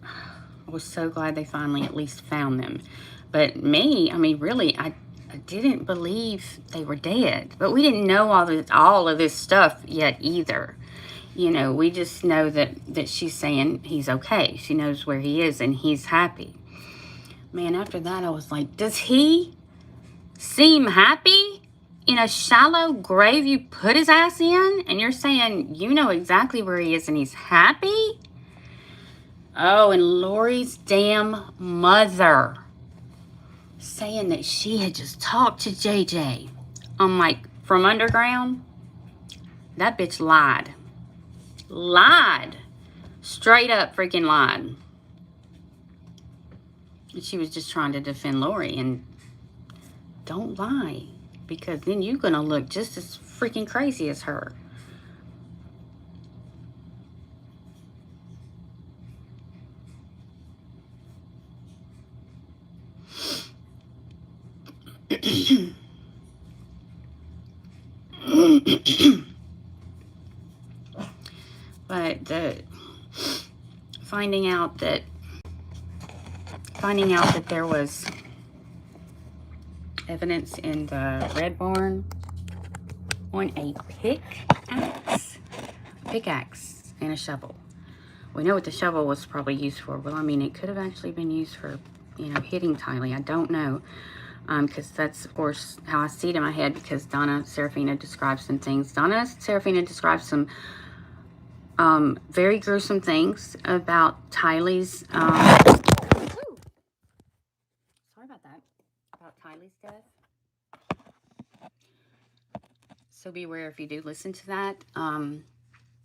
I was so glad they finally at least found them. But me, I mean, really, I didn't believe they were dead. But we didn't know all of this stuff yet either. You know, we just know that she's saying he's okay. She knows where he is and he's happy. Man, after that, I was like, does he seem happy? In a shallow grave you put his ass in? And you're saying you know exactly where he is and he's happy? Oh, and Lori's damn mother saying that she had just talked to JJ on like from underground. That bitch lied. Lied. Straight up freaking lied. And she was just trying to defend Lori. And don't lie, because then you're gonna look just as freaking crazy as her. But finding out that there was evidence in the red barn on a pickaxe and a shovel. We know what the shovel was probably used for. Well, I mean, it could have actually been used for, you know, hitting Tylee. I don't know. Because that's, of course, how I see it in my head, because Donna Serafina describes some things. Donna Serafina describes some very gruesome things about Tylee's, sorry about that, about Tylee's death. So be aware if you do listen to that.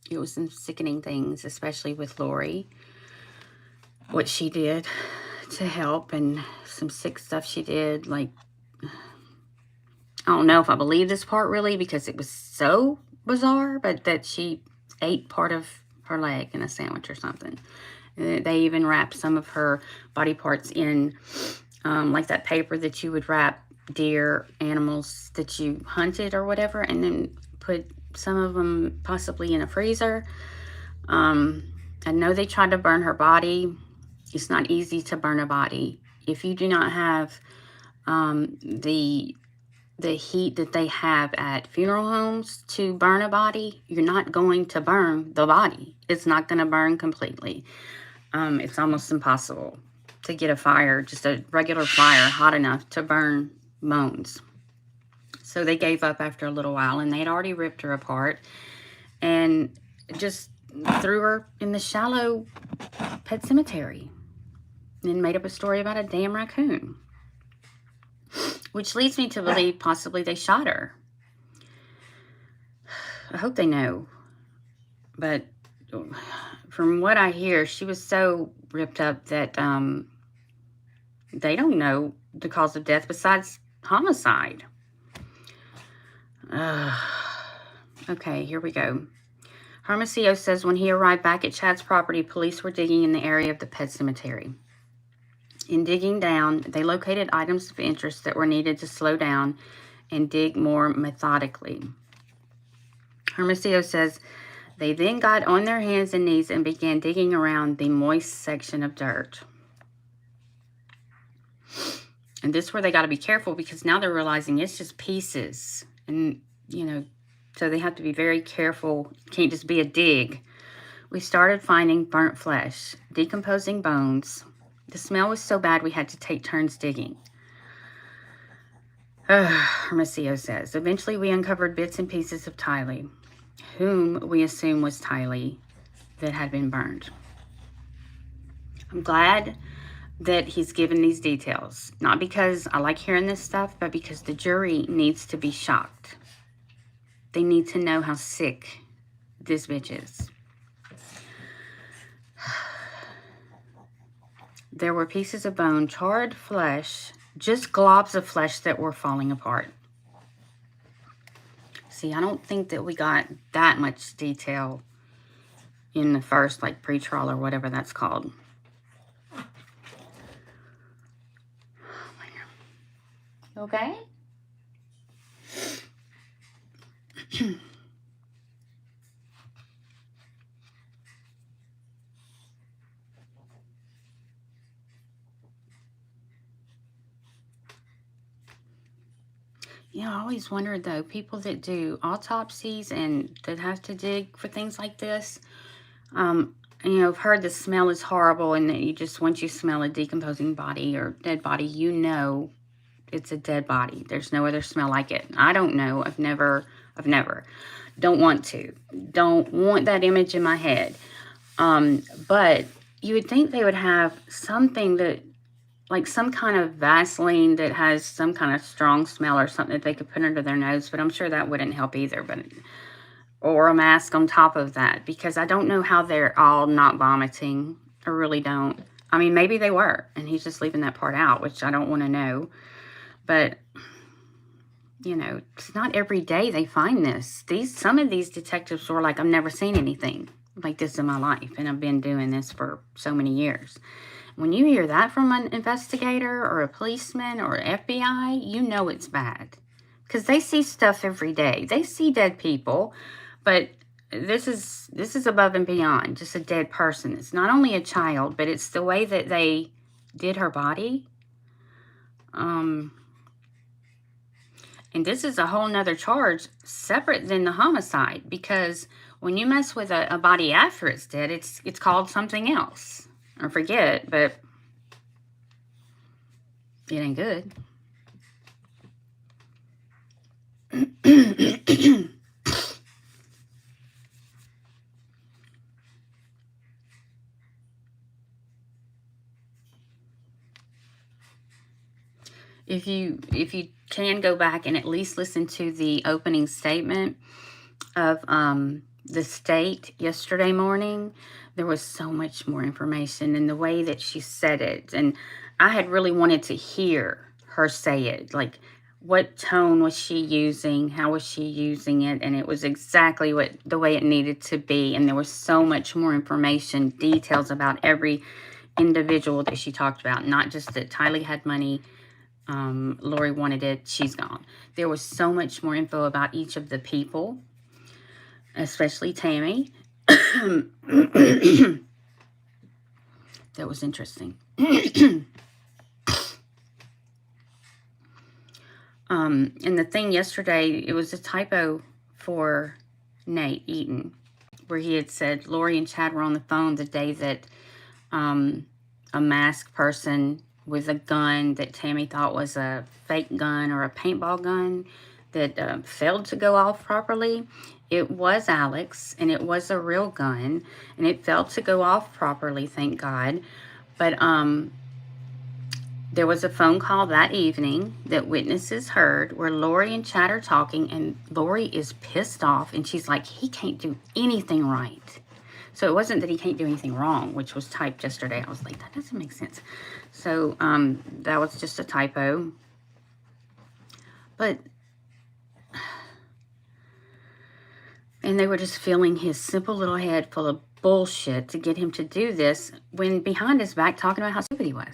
It was some sickening things, especially with Lori, what she did to help, and some sick stuff she did. Like, I don't know if I believe this part really, because it was so bizarre, but that she ate part of her leg in a sandwich or something. They even wrapped some of her body parts in like that paper that you would wrap deer, animals that you hunted or whatever, and then put some of them possibly in a freezer. I know they tried to burn her body. It's not easy to burn a body. If you do not have the heat that they have at funeral homes to burn a body, you're not going to burn the body. It's not going to burn completely. It's almost impossible to get a fire, just a regular fire, hot enough to burn bones. So they gave up after a little while, and they'd already ripped her apart and just threw her in the shallow pet cemetery and made up a story about a damn raccoon. Which leads me to believe possibly they shot her. I hope they know. But from what I hear, she was so ripped up that they don't know the cause of death besides homicide. Okay, here we go. Hermosillo says when he arrived back at Chad's property, police were digging in the area of the pet cemetery. In digging down, they located items of interest that were needed to slow down and dig more methodically. Hermosillo says they then got on their hands and knees and began digging around the moist section of dirt. And this is where they got to be careful, because now they're realizing it's just pieces. And, you know, so they have to be very careful. It can't just be a dig. We started finding burnt flesh, decomposing bones. The smell was so bad we had to take turns digging. Hermosillo says, eventually we uncovered bits and pieces of Tylee, whom we assume was Tylee, that had been burned. I'm glad that he's given these details. Not because I like hearing this stuff, but because the jury needs to be shocked. They need to know how sick this bitch is. There were pieces of bone, charred flesh, just globs of flesh that were falling apart. See, I don't think that we got that much detail in the first, like, pre-trial or whatever that's called. Okay? Yeah, I always wondered, though, people that do autopsies and that have to dig for things like this, you know, I've heard the smell is horrible and that you just, once you smell a decomposing body or dead body, you know it's a dead body. There's no other smell like it. I don't know. I've never. Don't want to. Don't want that image in my head. But you would think they would have something that, like some kind of Vaseline that has some kind of strong smell or something that they could put under their nose, but I'm sure that wouldn't help either. But or a mask on top of that, because I don't know how they're all not vomiting. I really don't. I mean, maybe they were, and he's just leaving that part out, which I don't want to know. But, you know, it's not every day they find this. Some of these detectives were like, I've never seen anything like this in my life, and I've been doing this for so many years. When you hear that from an investigator or a policeman or FBI, you know it's bad. Because they see stuff every day. They see dead people, but this is above and beyond just a dead person. It's not only a child, but it's the way that they did her body. And this is a whole nother charge separate than the homicide, because when you mess with a body after it's dead, it's called something else. Or forget, but it ain't good. If you can go back and at least listen to the opening statement of the state yesterday morning, there was so much more information in the way that she said it. And I had really wanted to hear her say it. Like, what tone was she using? How was she using it? And it was exactly the way it needed to be. And there was so much more information, details about every individual that she talked about. Not just that Tylee had money, Lori wanted it, she's gone. There was so much more info about each of the people, especially Tammy. That was interesting. And the thing yesterday, it was a typo for Nate Eaton, where he had said Lori and Chad were on the phone the day that a masked person with a gun that Tammy thought was a fake gun or a paintball gun that failed to go off properly. It was Alex, and it was a real gun, and it failed to go off properly, thank God. But there was a phone call that evening that witnesses heard where Lori and Chad are talking, and Lori is pissed off, and she's like, he can't do anything right. So it wasn't that he can't do anything wrong, which was typed yesterday. I was like, that doesn't make sense. So that was just a typo. But, and they were just filling his simple little head full of bullshit to get him to do this, when behind his back talking about how stupid he was.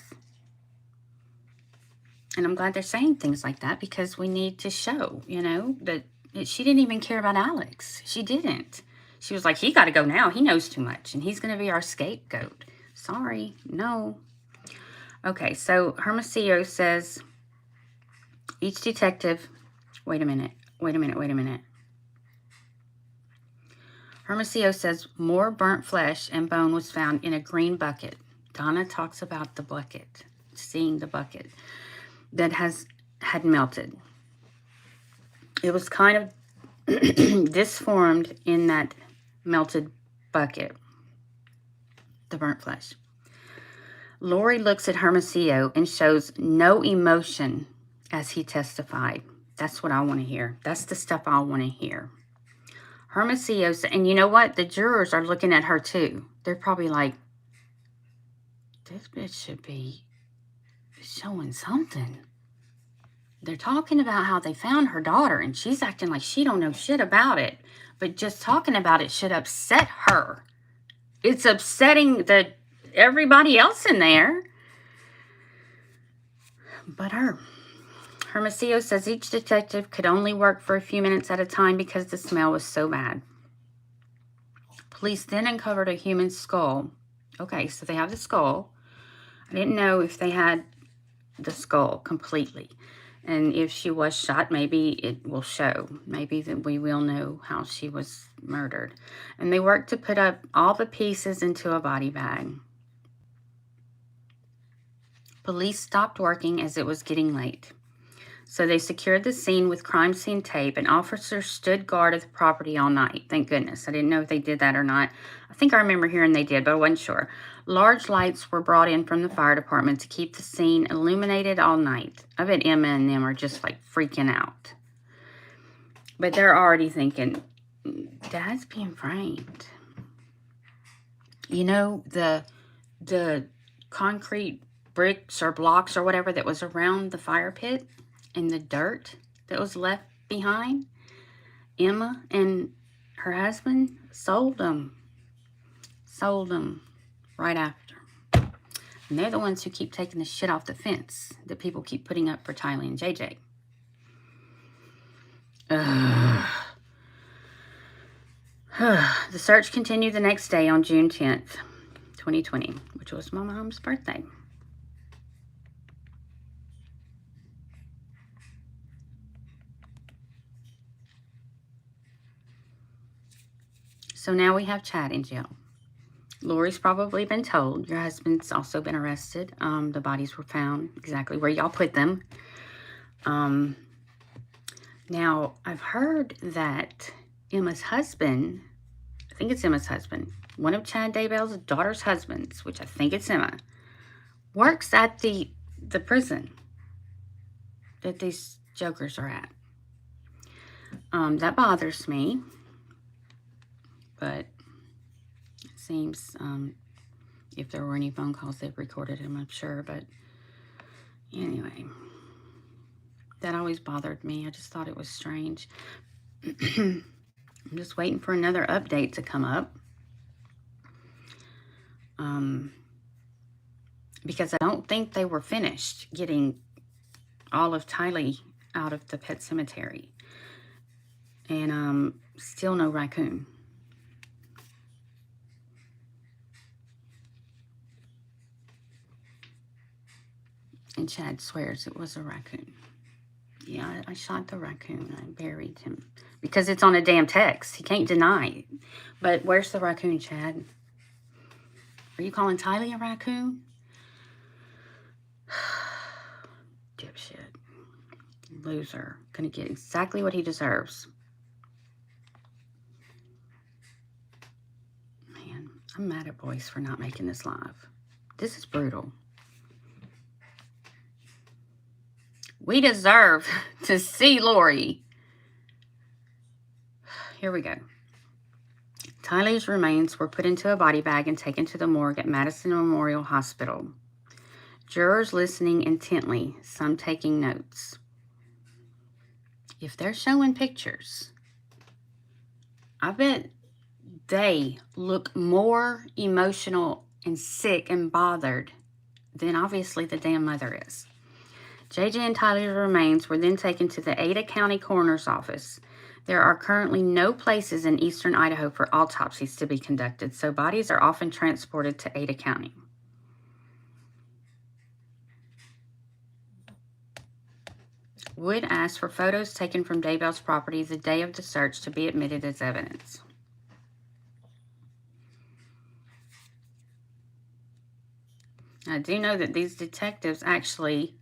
And I'm glad they're saying things like that, because we need to show, you know, that she didn't even care about Alex. She didn't. She was like, he got to go now. He knows too much, and he's going to be our scapegoat. Sorry, no. Okay, so Hermosillo says, each detective, wait a minute. Hermosillo says, more burnt flesh and bone was found in a green bucket. Donna talks about the bucket, seeing the bucket that had melted. It was kind of disformed in that melted bucket, the burnt flesh. Lori looks at Hermosillo and shows no emotion as he testified. That's what I want to hear. That's the stuff I want to hear. Hermosillo, and you know what? The jurors are looking at her too. They're probably like, this bitch should be showing something. they're talking about how they found her daughter, and she's acting like she don't know shit about it. But just talking about it should upset her. It's upsetting everybody else in there. But her. Hermosillo says each detective could only work for a few minutes at a time because the smell was so bad. Police then uncovered a human skull. Okay, so they have the skull. I didn't know if they had the skull completely. And if she was shot, maybe it will show. Maybe that we will know how she was murdered. And they worked to put up all the pieces into a body bag. Police stopped working as it was getting late. So they secured the scene with crime scene tape, and officers stood guard at the property all night. Thank goodness. I didn't know if they did that or not. I think I remember hearing they did, but I wasn't sure. Large lights were brought in from the fire department to keep the scene illuminated all night. I bet Emma and them are just like freaking out. But they're already thinking, Dad's being framed. You know, the concrete bricks or blocks or whatever that was around the fire pit and the dirt that was left behind, Emma and her husband sold them right after. And they're the ones who keep taking the shit off the fence that people keep putting up for Tylee and JJ. The search continued the next day on June 10th, 2020, which was my mom's birthday. So now we have Chad in jail. Lori's probably been told. Your husband's also been arrested. The bodies were found exactly where y'all put them. Now, I've heard that Emma's husband, I think it's Emma's husband, one of Chad Daybell's daughter's husbands, which I think it's Emma, works at the prison that these jokers are at. That bothers me. But it seems if there were any phone calls, they've recorded them, I'm sure. But anyway, that always bothered me. I just thought it was strange. I'm just waiting for another update to come up. Because I don't think they were finished getting all of Tylee out of the pet cemetery. And still no raccoon. And Chad swears it was a raccoon. Yeah, I shot the raccoon. I buried him. Because it's on a damn text. He can't deny it. But where's the raccoon, Chad? Are you calling Tylee a raccoon? Dipshit. Loser. Gonna get exactly what he deserves. Man, I'm mad at boys for not making this live. This is brutal. We deserve to see Lori. Here we go. Tylee's remains were put into a body bag and taken to the morgue at Madison Memorial Hospital. Jurors listening intently, some taking notes. If they're showing pictures, I bet they look more emotional and sick and bothered than obviously the damn mother is. JJ and Tylee's remains were then taken to the Ada County Coroner's Office. There are currently no places in eastern Idaho for autopsies to be conducted, so bodies are often transported to Ada County. Wood asked for photos taken from Daybell's property the day of the search to be admitted as evidence. I do know that these detectives actually,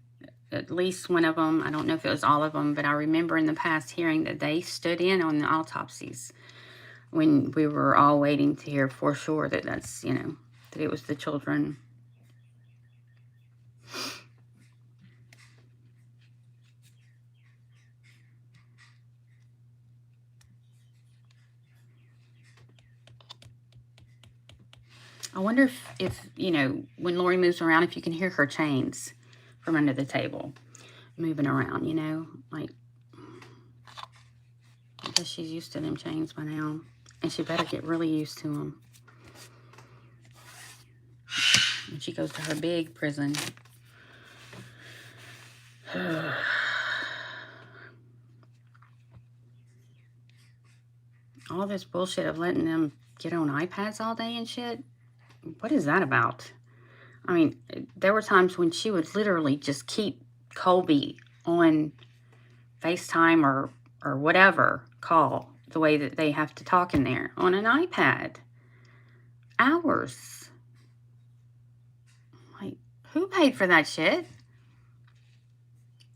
at least one of them, I don't know if it was all of them, but I remember in the past hearing that they stood in on the autopsies when we were all waiting to hear for sure that that's, you know, that it was the children. I wonder if, you know, when Lori moves around, if you can hear her chains from under the table. moving around, you know, like, I guess she's used to them chains by now, and she better get really used to them when she goes to her big prison. All this bullshit of letting them get on iPads all day and shit, what is that about? I mean, there were times when she would literally just keep Colby on FaceTime or whatever call, the way that they have to talk in there, on an iPad. Hours. Like, who paid for that shit?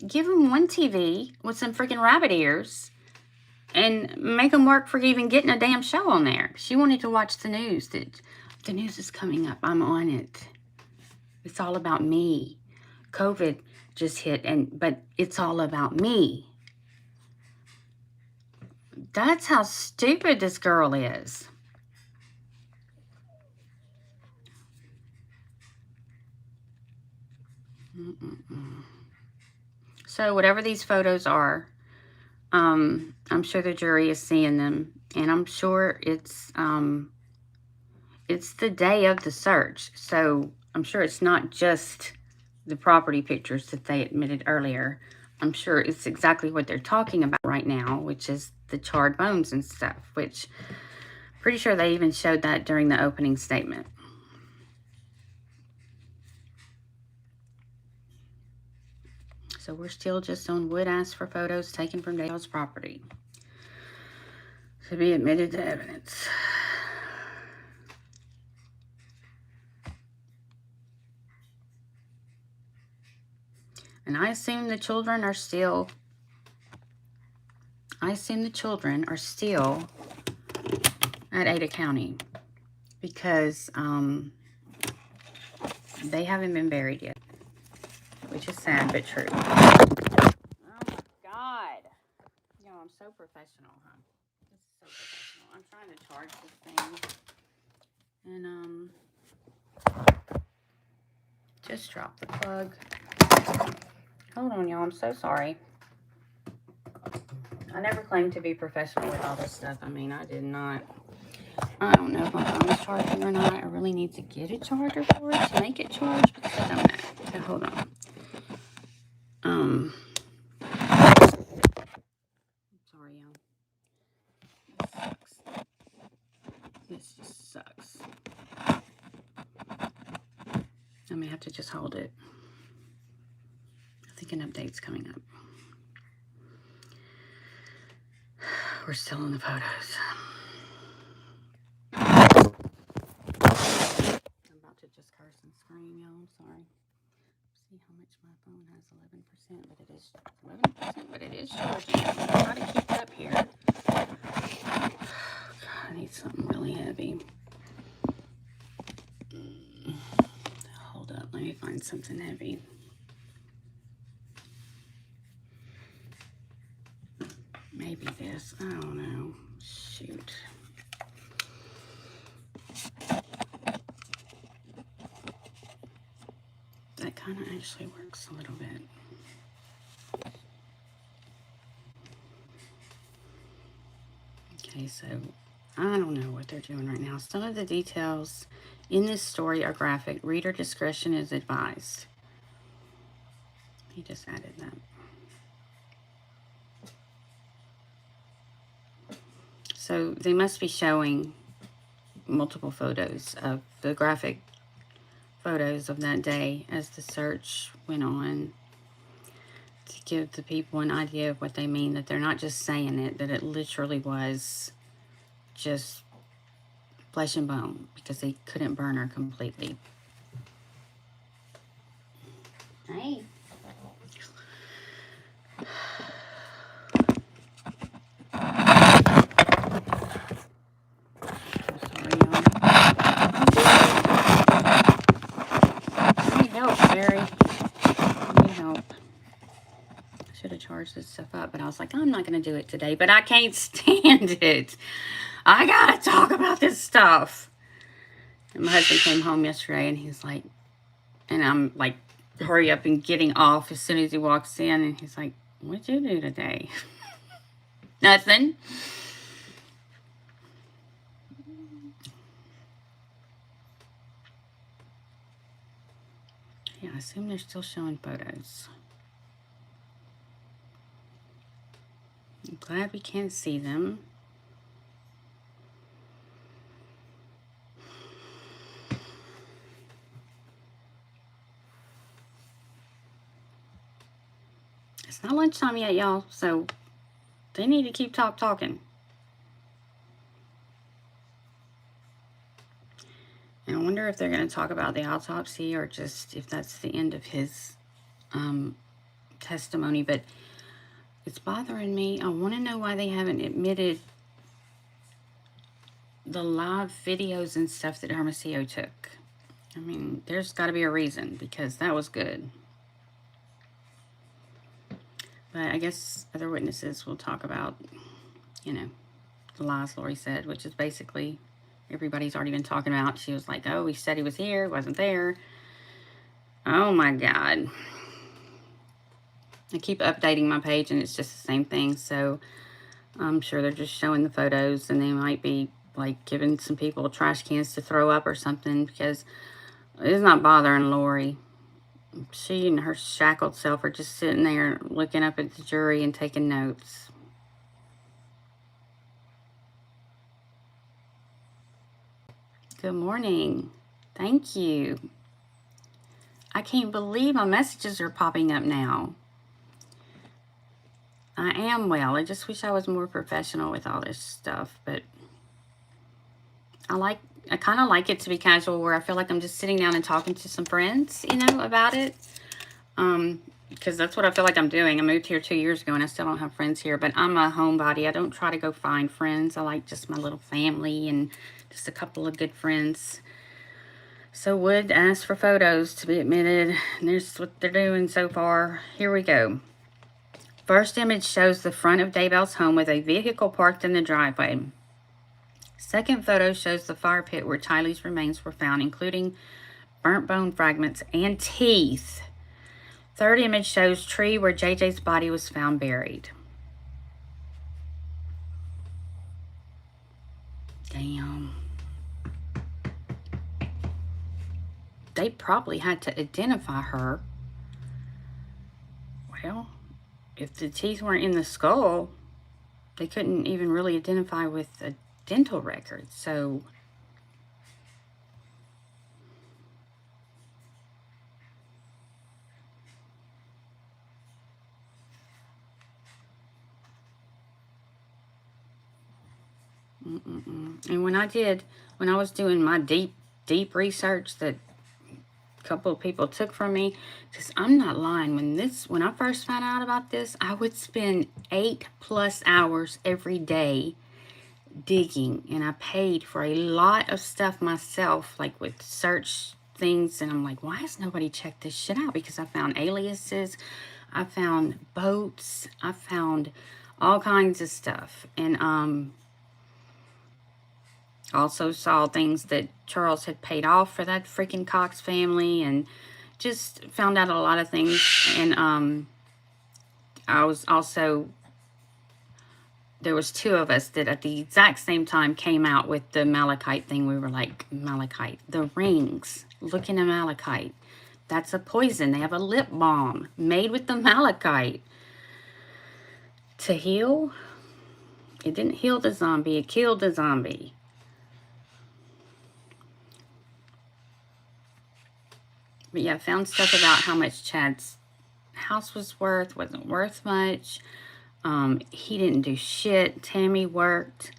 Give them one TV with some freaking rabbit ears and make them work for even getting a damn show on there. She wanted to watch the news. The news is coming up. I'm on it. It's all about me. COVID just hit, but it's all about me. That's how stupid this girl is. So whatever these photos are, I'm sure the jury is seeing them, and I'm sure it's the day of the search. So I'm sure it's not just the property pictures that they admitted earlier. I'm sure it's exactly what they're talking about right now, which is the charred bones and stuff, which pretty sure they even showed that during the opening statement. So we're still just on Wood asked for photos taken from Daybell's property to be admitted to evidence. And I assume the children are still at Ada County because they haven't been buried yet, which is sad but true. Oh my God. Yo, I'm so professional, huh? This is so professional. I'm trying to charge this thing. And just dropped the plug. Hold on, y'all. I'm so sorry. I never claimed to be professional with all this stuff. I mean, I did not. I don't know if my phone is charging or not. I really need to get a charger for it to make it charge because I don't know. So hold on. Sorry, y'all. This sucks. This just sucks. I may have to just hold it. I think an update's coming up. We're still in the photos. I'm about to just curse and scream, y'all. I'm sorry. See how much my phone has, 11%, but it is 11%, but it is charging. I'm trying to keep it up here. God, I need something really heavy. Hold up, let me find something heavy. Maybe this. I don't know. Shoot. That kind of actually works a little bit. Okay, so I don't know what they're doing right now. Some of the details in this story are graphic. Reader discretion is advised. He just added that. So they must be showing multiple photos of the graphic photos of that day as the search went on to give the people an idea of what they mean, that they're not just saying it, that it literally was just flesh and bone because they couldn't burn her completely. Hey. Charge this stuff up, but I was like, I'm not going to do it today, but I can't stand it. I got to talk about this stuff. And my husband came home yesterday and he's like, and I'm like hurry up and getting off as soon as he walks in. And he's like, what'd you do today? Nothing. Yeah, I assume they're still showing photos. I'm glad we can't see them. It's not lunchtime yet, y'all, so they need to keep talking. And I wonder if they're going to talk about the autopsy or just if that's the end of his testimony. But it's bothering me. I want to know why they haven't admitted the live videos and stuff that Hermosillo took. I mean, there's got to be a reason, because that was good. But I guess other witnesses will talk about, you know, the lies Lori said, which is basically everybody's already been talking about. She was like, oh, he said he was here, wasn't there. Oh my God. I keep updating my page and it's just the same thing. So I'm sure they're just showing the photos, and they might be like giving some people trash cans to throw up or something, because it's not bothering Lori. She and her shackled self are just sitting there looking up at the jury and taking notes. Good morning. Thank you. I can't believe my messages are popping up now. I am well. I just wish I was more professional with all this stuff, but I kind of like it to be casual, where I feel like I'm just sitting down and talking to some friends, you know, about it. Because that's what I feel like I'm doing. I moved here 2 years ago and I still don't have friends here, but I'm a homebody. I don't try to go find friends. I like just my little family and just a couple of good friends. So Wood asked for photos to be admitted, and there's what they're doing so far. Here we go. First image shows the front of Daybell's home with a vehicle parked in the driveway. Second photo shows the fire pit where Tylee's remains were found, including burnt bone fragments and teeth. Third image shows tree where JJ's body was found buried. Damn. They probably had to identify her. Well, if the teeth weren't in the skull, they couldn't even really identify with a dental record. So and when I was doing my deep research that a couple of people took from me, because I'm not lying, when I first found out about this, I would spend 8+ hours every day digging, and I paid for a lot of stuff myself, like with search things, and I'm like, why has nobody checked this shit out? Because I found aliases, I found boats, I found all kinds of stuff, and also saw things that Charles had paid off for that freaking Cox family, and just found out a lot of things. And I was also, there was 2 of us that at the exact same time came out with the malachite thing. We were like, malachite, the rings, looking at malachite. That's a poison. They have a lip balm made with the malachite to heal. It didn't heal the zombie, it killed the zombie. But yeah, I found stuff about how much Chad's house was worth, wasn't worth much. He didn't do shit. Tammy worked.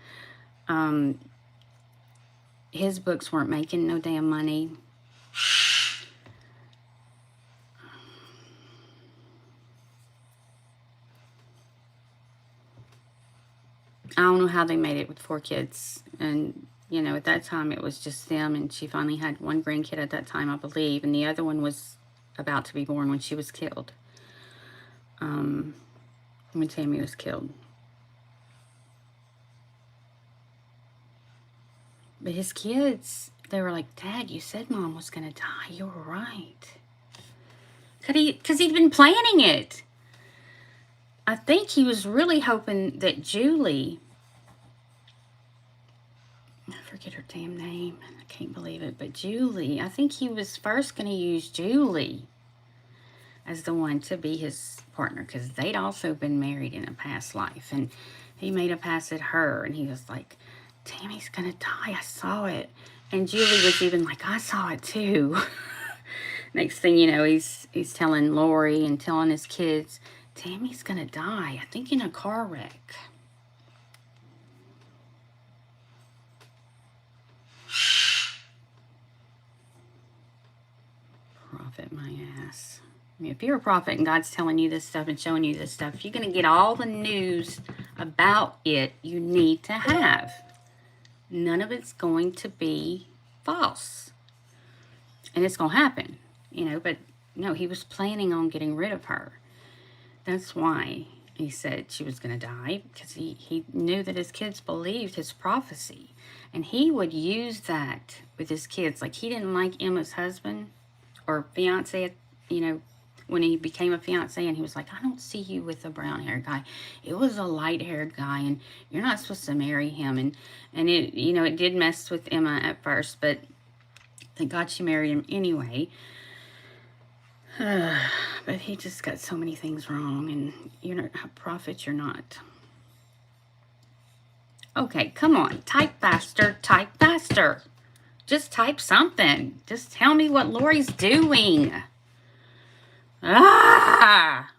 His books weren't making no damn money. I don't know how they made it with 4 kids. And, you know, at that time it was just them. And she finally had 1 grandkid at that time, I believe. And the other one was about to be born when she was killed. When Tammy was killed. But his kids, they were like, Dad, you said Mom was going to die. You were right. Because he'd been planning it. I think he was really hoping that Julie, I forget her damn name, I can't believe it, but Julie, I think he was first going to use Julie as the one to be his partner, because they'd also been married in a past life, and he made a pass at her, and he was like, Tammy's going to die, I saw it. And Julie was even like, I saw it too. Next thing you know, he's telling Lori and telling his kids, Tammy's gonna die, I think in a car wreck. Prophet my ass. I mean, if you're a prophet and God's telling you this stuff and showing you this stuff, you're gonna get all the news about it you need to have. None of it's going to be false. And it's gonna happen, you know, but no, he was planning on getting rid of her. That's why he said she was going to die, because he knew that his kids believed his prophecy. And he would use that with his kids. Like, he didn't like Emma's husband or fiance, you know, when he became a fiance, and he was like, I don't see you with a brown-haired guy. It was a light-haired guy, and you're not supposed to marry him. And it, you know, it did mess with Emma at first, but thank God she married him anyway. But he just got so many things wrong, and you're not a prophet, you're not. Okay, come on, type faster, type faster. Just type something. Just tell me what Lori's doing. Ah!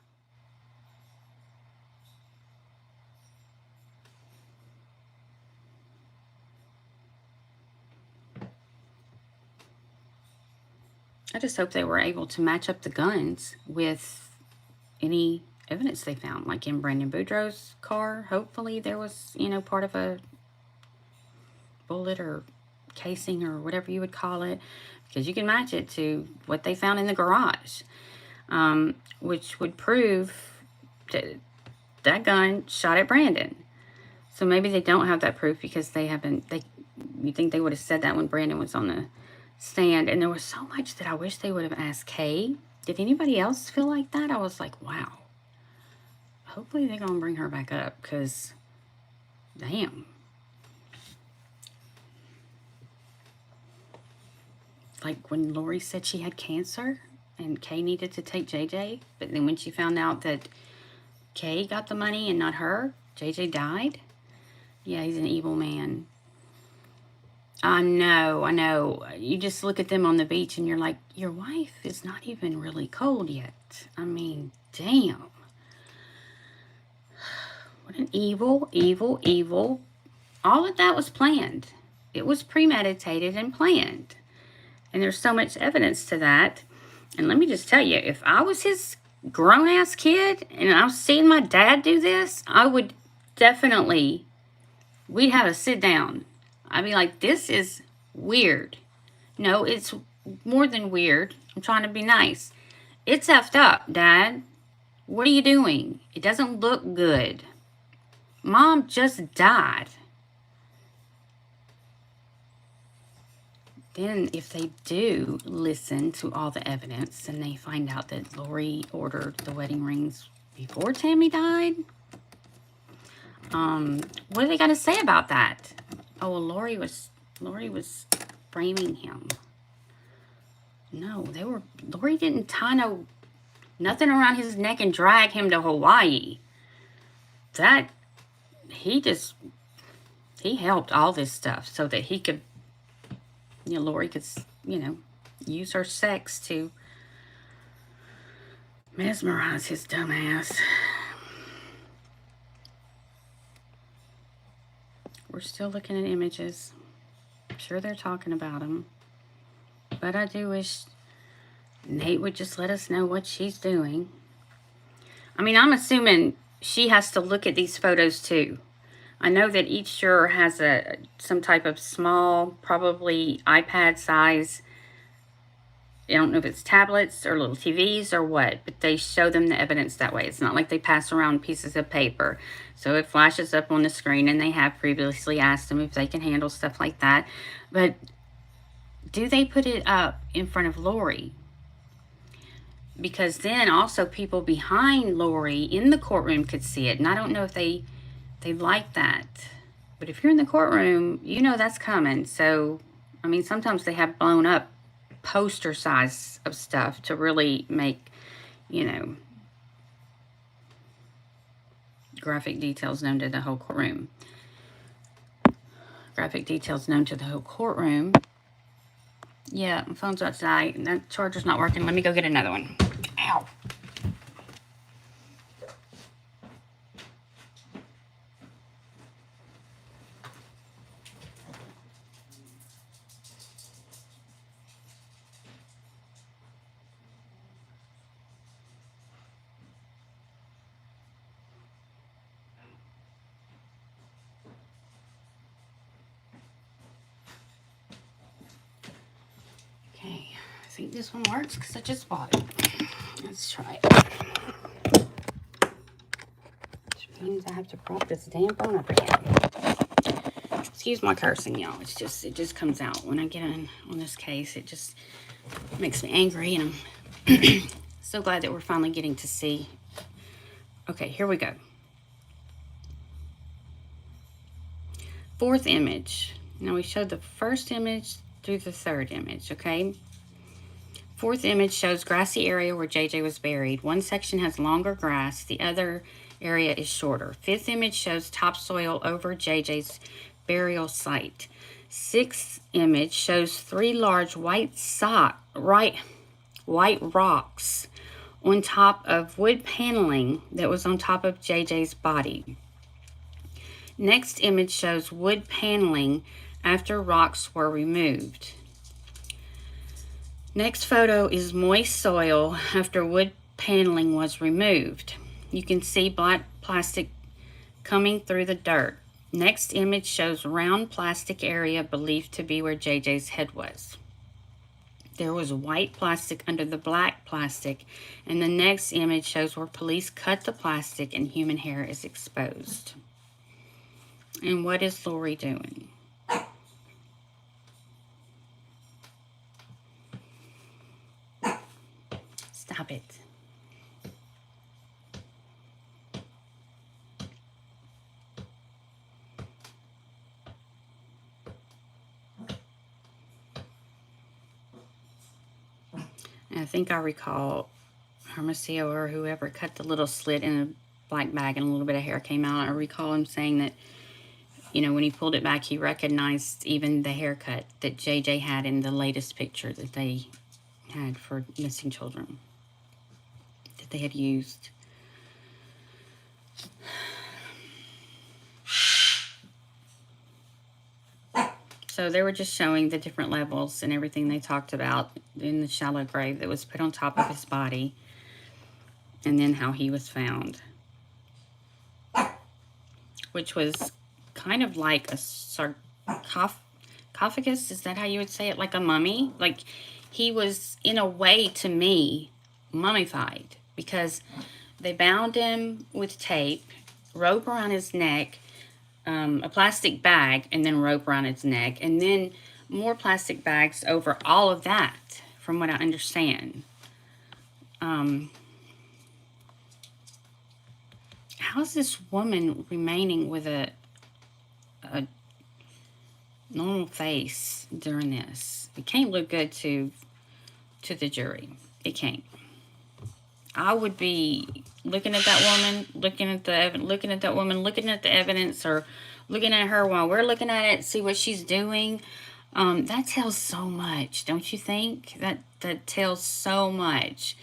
I just hope they were able to match up the guns with any evidence they found, like in Brandon Boudreaux's car. Hopefully there was, you know, part of a bullet or casing or whatever you would call it, because you can match it to what they found in the garage, which would prove that that gun shot at Brandon. So maybe they don't have that proof because they haven't, you think they would have said that when Brandon was on the stand. And there was so much that I wish they would have asked Kay. Did anybody else feel like that? I was like, wow. Hopefully they're going to bring her back up, because, damn. Like when Lori said she had cancer and Kay needed to take JJ, but then when she found out that Kay got the money and not her, JJ died. Yeah, he's an evil man. I know. You just look at them on the beach and you're like, your wife is not even really cold yet. I mean, damn. What an evil. All of that was planned. It was premeditated and planned. And there's so much evidence to that. And let me just tell you, if I was his grown-ass kid and I was seeing my dad do this, I would definitely, we'd have a sit down. I'd be like, this is weird. No, it's more than weird. I'm trying to be nice. It's effed up, Dad. What are you doing? It doesn't look good. Mom just died. Then if they do listen to all the evidence and they find out that Lori ordered the wedding rings before Tammy died, what are they going to say about that? Oh, well, Lori was framing him. No, Lori didn't tie nothing around his neck and drag him to Hawaii. He helped all this stuff so that he could, Lori could, use her sex to mesmerize his dumb ass. We're still looking at images. I'm sure they're talking about them. But I do wish Nate would just let us know what she's doing. I mean, I'm assuming she has to look at these photos too. I know that each juror has some type of small, probably iPad size, I don't know if it's tablets or little TVs or what, but they show them the evidence that way. It's not like they pass around pieces of paper. So it flashes up on the screen, and they have previously asked them if they can handle stuff like that. But do they put it up in front of Lori? because then also people behind Lori in the courtroom could see it. And I don't know if they like that. But if you're in the courtroom, you know that's coming. So, I mean, sometimes they have blown up poster size of stuff to really make, you know, graphic details known to the whole courtroom. Graphic details known to the whole courtroom. Yeah, my phone's about to die. That charger's not working. Let me go get another one. Ow. Okay, I think this one works because I just bought it. Let's try it. Which means I have to prop this damn phone up again. Excuse my cursing, y'all. It just comes out when I get on this case. It just makes me angry, and I'm so glad that we're finally getting to see. Okay, here we go. Fourth image. Now we showed the first image through the third image, okay? Fourth image shows grassy area where JJ was buried. One section has longer grass, the other area is shorter. Fifth image shows topsoil over JJ's burial site. Sixth image shows three large white rocks on top of wood paneling that was on top of JJ's body. Next image shows wood paneling after rocks were removed. Next photo is moist soil after wood paneling was removed. You can see black plastic coming through the dirt. Next image shows round plastic area believed to be where JJ's head was. There was white plastic under the black plastic, and the next image shows where police cut the plastic and human hair is exposed. And what is Lori doing? Stop it. And I think I recall Hermosillo or whoever cut the little slit in a black bag and a little bit of hair came out. I recall him saying that, you know, when he pulled it back, he recognized even the haircut that JJ had in the latest picture that they had for missing children, that they had used. So they were just showing the different levels and everything they talked about in the shallow grave that was put on top of his body, and then how he was found, which was kind of like a sarcophagus. Is that how you would say it? Like a mummy? Like he was, in a way, to me, mummified, because they bound him with tape, rope around his neck, a plastic bag, and then rope around his neck, and then more plastic bags over all of that, from what I understand. How's this woman remaining with a normal face during this? It can't look good to the jury. It can't. I would be looking at that woman, looking at the evidence, or looking at her while we're looking at it, see what she's doing. That tells so much, don't you think? That tells so much.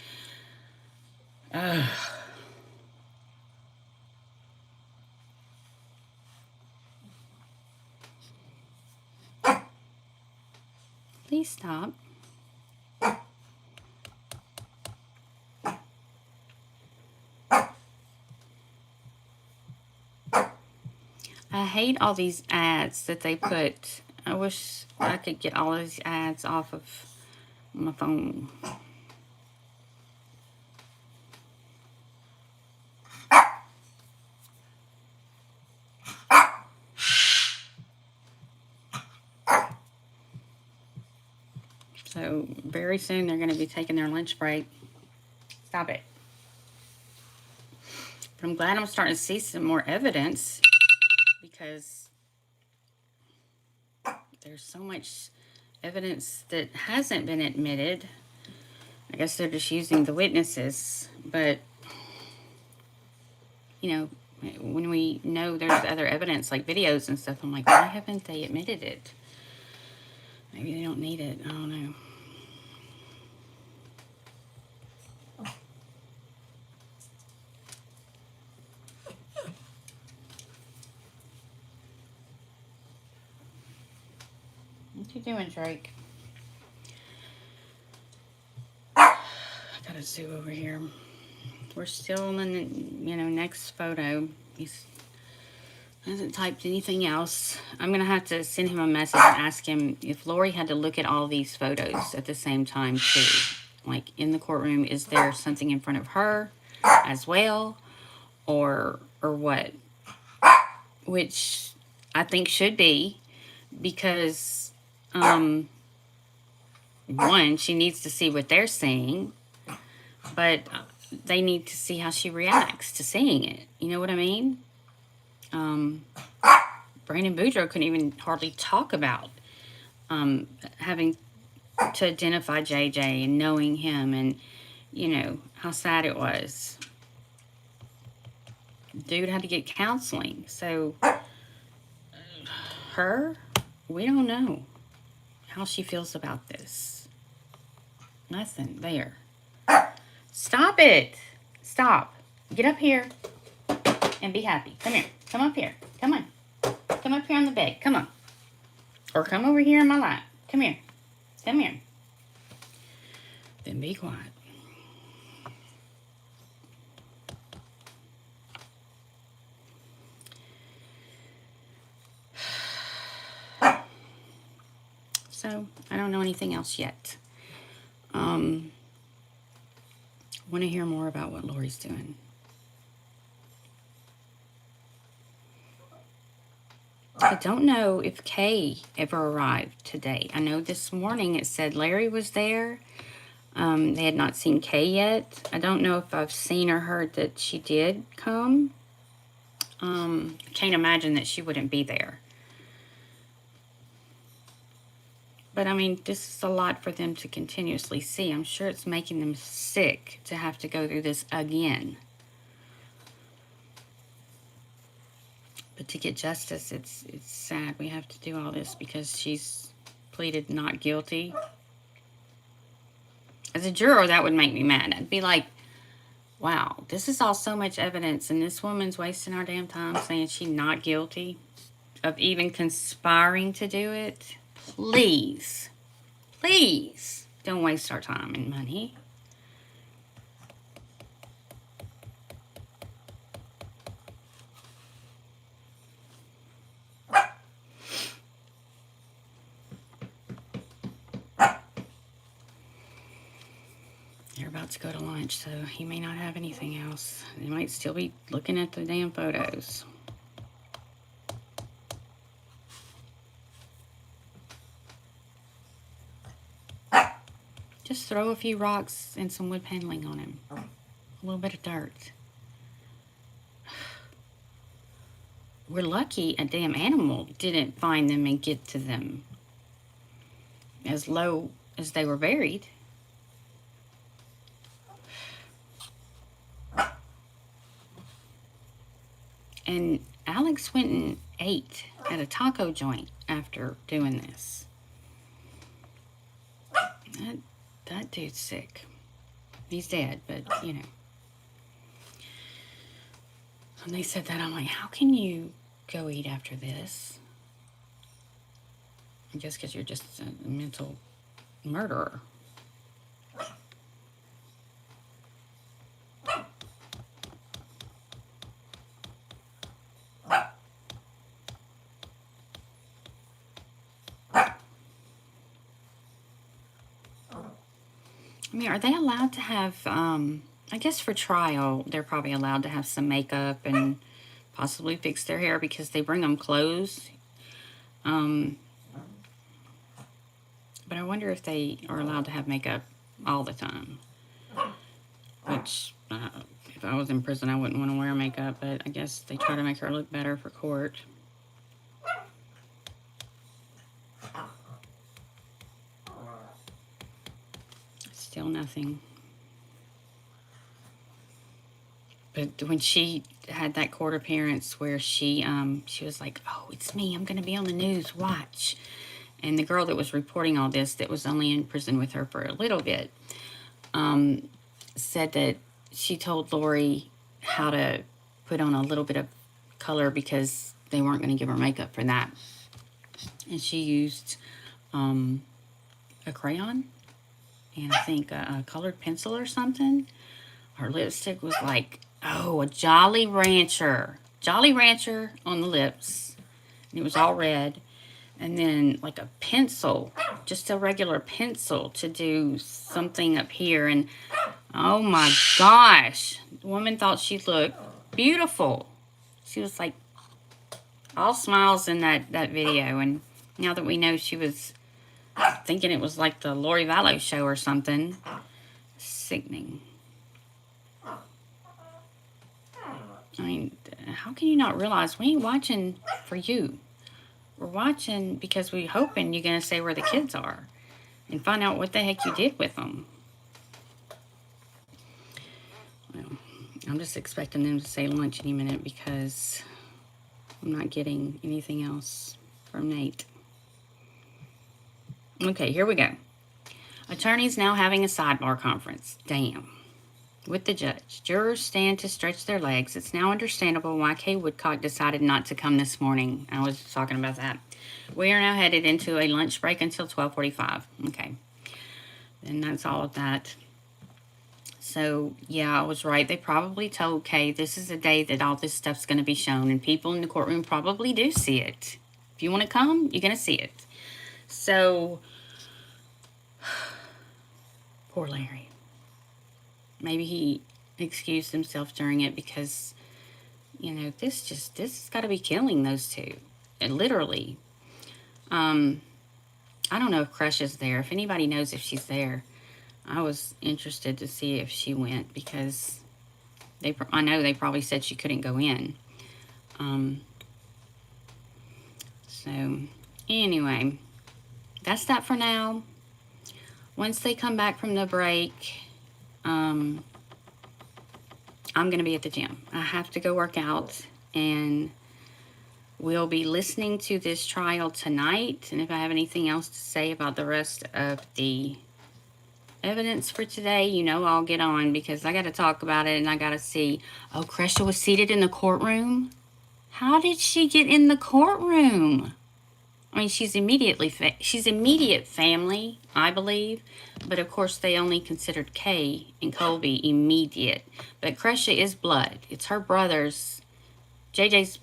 Please stop. I hate all these ads that they put. I wish I could get all of these ads off of my phone. So very soon they're going to be taking their lunch break. Stop it. But I'm glad I'm starting to see some more evidence, because there's so much evidence that hasn't been admitted. I guess they're just using the witnesses, but, you know, when we know there's other evidence, like videos and stuff, I'm like, why haven't they admitted it? Maybe they don't need it. I don't know. What you doing, Drake? I gotta zoom over here. We're still in the, next photo. He's hasn't typed anything else. I'm gonna have to send him a message and ask him if Lori had to look at all these photos at the same time too. Like in the courtroom, is there something in front of her as well, or what? Which I think should be, because one, she needs to see what they're seeing, but they need to see how she reacts to seeing it. You know what I mean? Brandon Boudreaux couldn't even hardly talk about having to identify JJ and knowing him, and how sad it was. Dude had to get counseling. So her, we don't know how she feels about this. Nothing there. Stop it. Stop. Get up here and be happy. Come here. Come up here. Come on. Come up here on the bed. Come on. Or come over here in my lap. Come here. Come here. Then be quiet. So, I don't know anything else yet. Want to hear more about what Lori's doing. I don't know if Kay ever arrived today. I know this morning it said Larry was there. They had not seen Kay yet. I don't know if I've seen or heard that she did come. I can't imagine that she wouldn't be there. But, I mean, this is a lot for them to continuously see. I'm sure it's making them sick to have to go through this again. But to get justice, it's sad we have to do all this because she's pleaded not guilty. As a juror, that would make me mad. I'd be like, wow, this is all so much evidence, and this woman's wasting our damn time saying she's not guilty of even conspiring to do it. Please, please don't waste our time and money. They're about to go to lunch, so he may not have anything else. They might still be looking at the damn photos. Just throw a few rocks and some wood paneling on him. A little bit of dirt. We're lucky a damn animal didn't find them and get to them as low as they were buried. And Alex went and ate at a taco joint after doing this. That dude's sick. He's dead, but, you know. When they said that, I'm like, how can you go eat after this? I guess because you're just a mental murderer. I mean, are they allowed to have, I guess for trial, they're probably allowed to have some makeup and possibly fix their hair because they bring them clothes. But I wonder if they are allowed to have makeup all the time. which if I was in prison, I wouldn't want to wear makeup, but I guess they try to make her look better for court. Still nothing. But when she had that court appearance where she was like, "Oh, it's me. I'm going to be on the news. Watch." And the girl that was reporting all this, that was only in prison with her for a little bit, said that she told Lori how to put on a little bit of color because they weren't going to give her makeup for that. And she used a crayon and I think a colored pencil or something. Her lipstick was like, oh, a Jolly Rancher. Jolly Rancher on the lips. And it was all red. And then like a pencil, just a regular pencil to do something up here. And oh my gosh, the woman thought she looked beautiful. She was like all smiles in that video. And now that we know she was thinking it was like the Lori Vallow show or something, sickening. I mean, how can you not realize we ain't watching for you? We're watching because we're hoping you're going to say where the kids are and find out what the heck you did with them. Well, I'm just expecting them to say lunch any minute because I'm not getting anything else from Nate. Okay, here we go. Attorneys now having a sidebar conference. Damn. With the judge. Jurors stand to stretch their legs. It's now understandable why Kay Woodcock decided not to come this morning. I was talking about that. We are now headed into a lunch break until 12:45. Okay. And that's all of that. So, yeah, I was right. They probably told Kay this is a day that all this stuff's going to be shown. And people in the courtroom probably do see it. If you want to come, you're going to see it. So, poor Larry. Maybe he excused himself during it because, you know, this has got to be killing those two. And literally. I don't know if Crush is there. If anybody knows if she's there, I was interested to see if she went because I know they probably said she couldn't go in. So, anyway, that's that for now. Once they come back from the break, I'm going to be at the gym. I have to go work out, and we'll be listening to this trial tonight. And if I have anything else to say about the rest of the evidence for today, you know I'll get on because I got to talk about it and I got to see. Oh, Cresha was seated in the courtroom? How did she get in the courtroom? I mean, she's immediate family, I believe. But, of course, they only considered Kay and Colby immediate. But Cresha is blood. It's her brother's, JJ's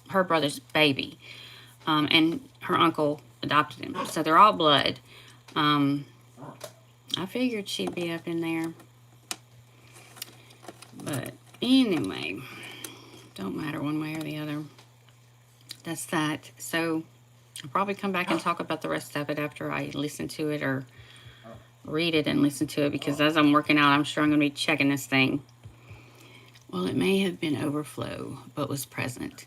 her brother's baby. And her uncle adopted him. So they're all blood. I figured she'd be up in there. But, anyway, don't matter one way or the other. That's that. So I'll probably come back and talk about the rest of it after I listen to it or read it and listen to it because as I'm working out, I'm sure I'm going to be checking this thing. Well, it may have been overflow, but was present.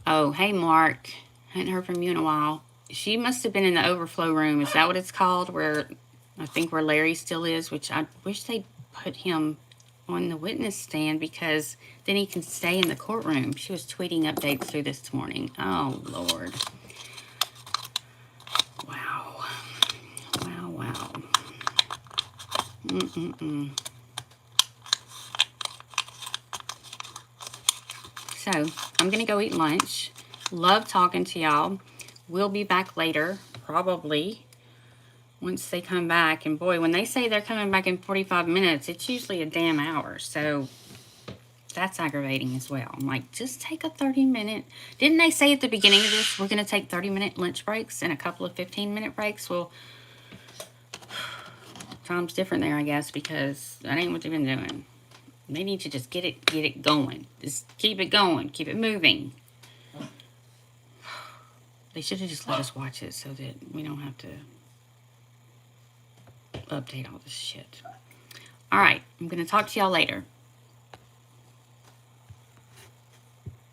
Oh, hey, Mark. Hadn't heard from you in a while. She must have been in the overflow room. Is that what it's called? Where I think where Larry still is, which I wish they'd put him on the witness stand because then he can stay in the courtroom. She was tweeting updates through this morning. Oh, Lord. Wow. Wow. So, I'm going to go eat lunch. Love talking to y'all. We'll be back later, probably, once they come back. And boy, when they say they're coming back in 45 minutes, it's usually a damn hour. So, that's aggravating as well. I'm like, just take a 30-minute. Didn't they say at the beginning of this, we're going to take 30-minute lunch breaks and a couple of 15-minute breaks? Well, time's different there, I guess, because that ain't what they've been doing. They need to just get it going. Just keep it going. Keep it moving. They should have just let us watch it so that we don't have to update all this shit. All right, I'm going to talk to y'all later.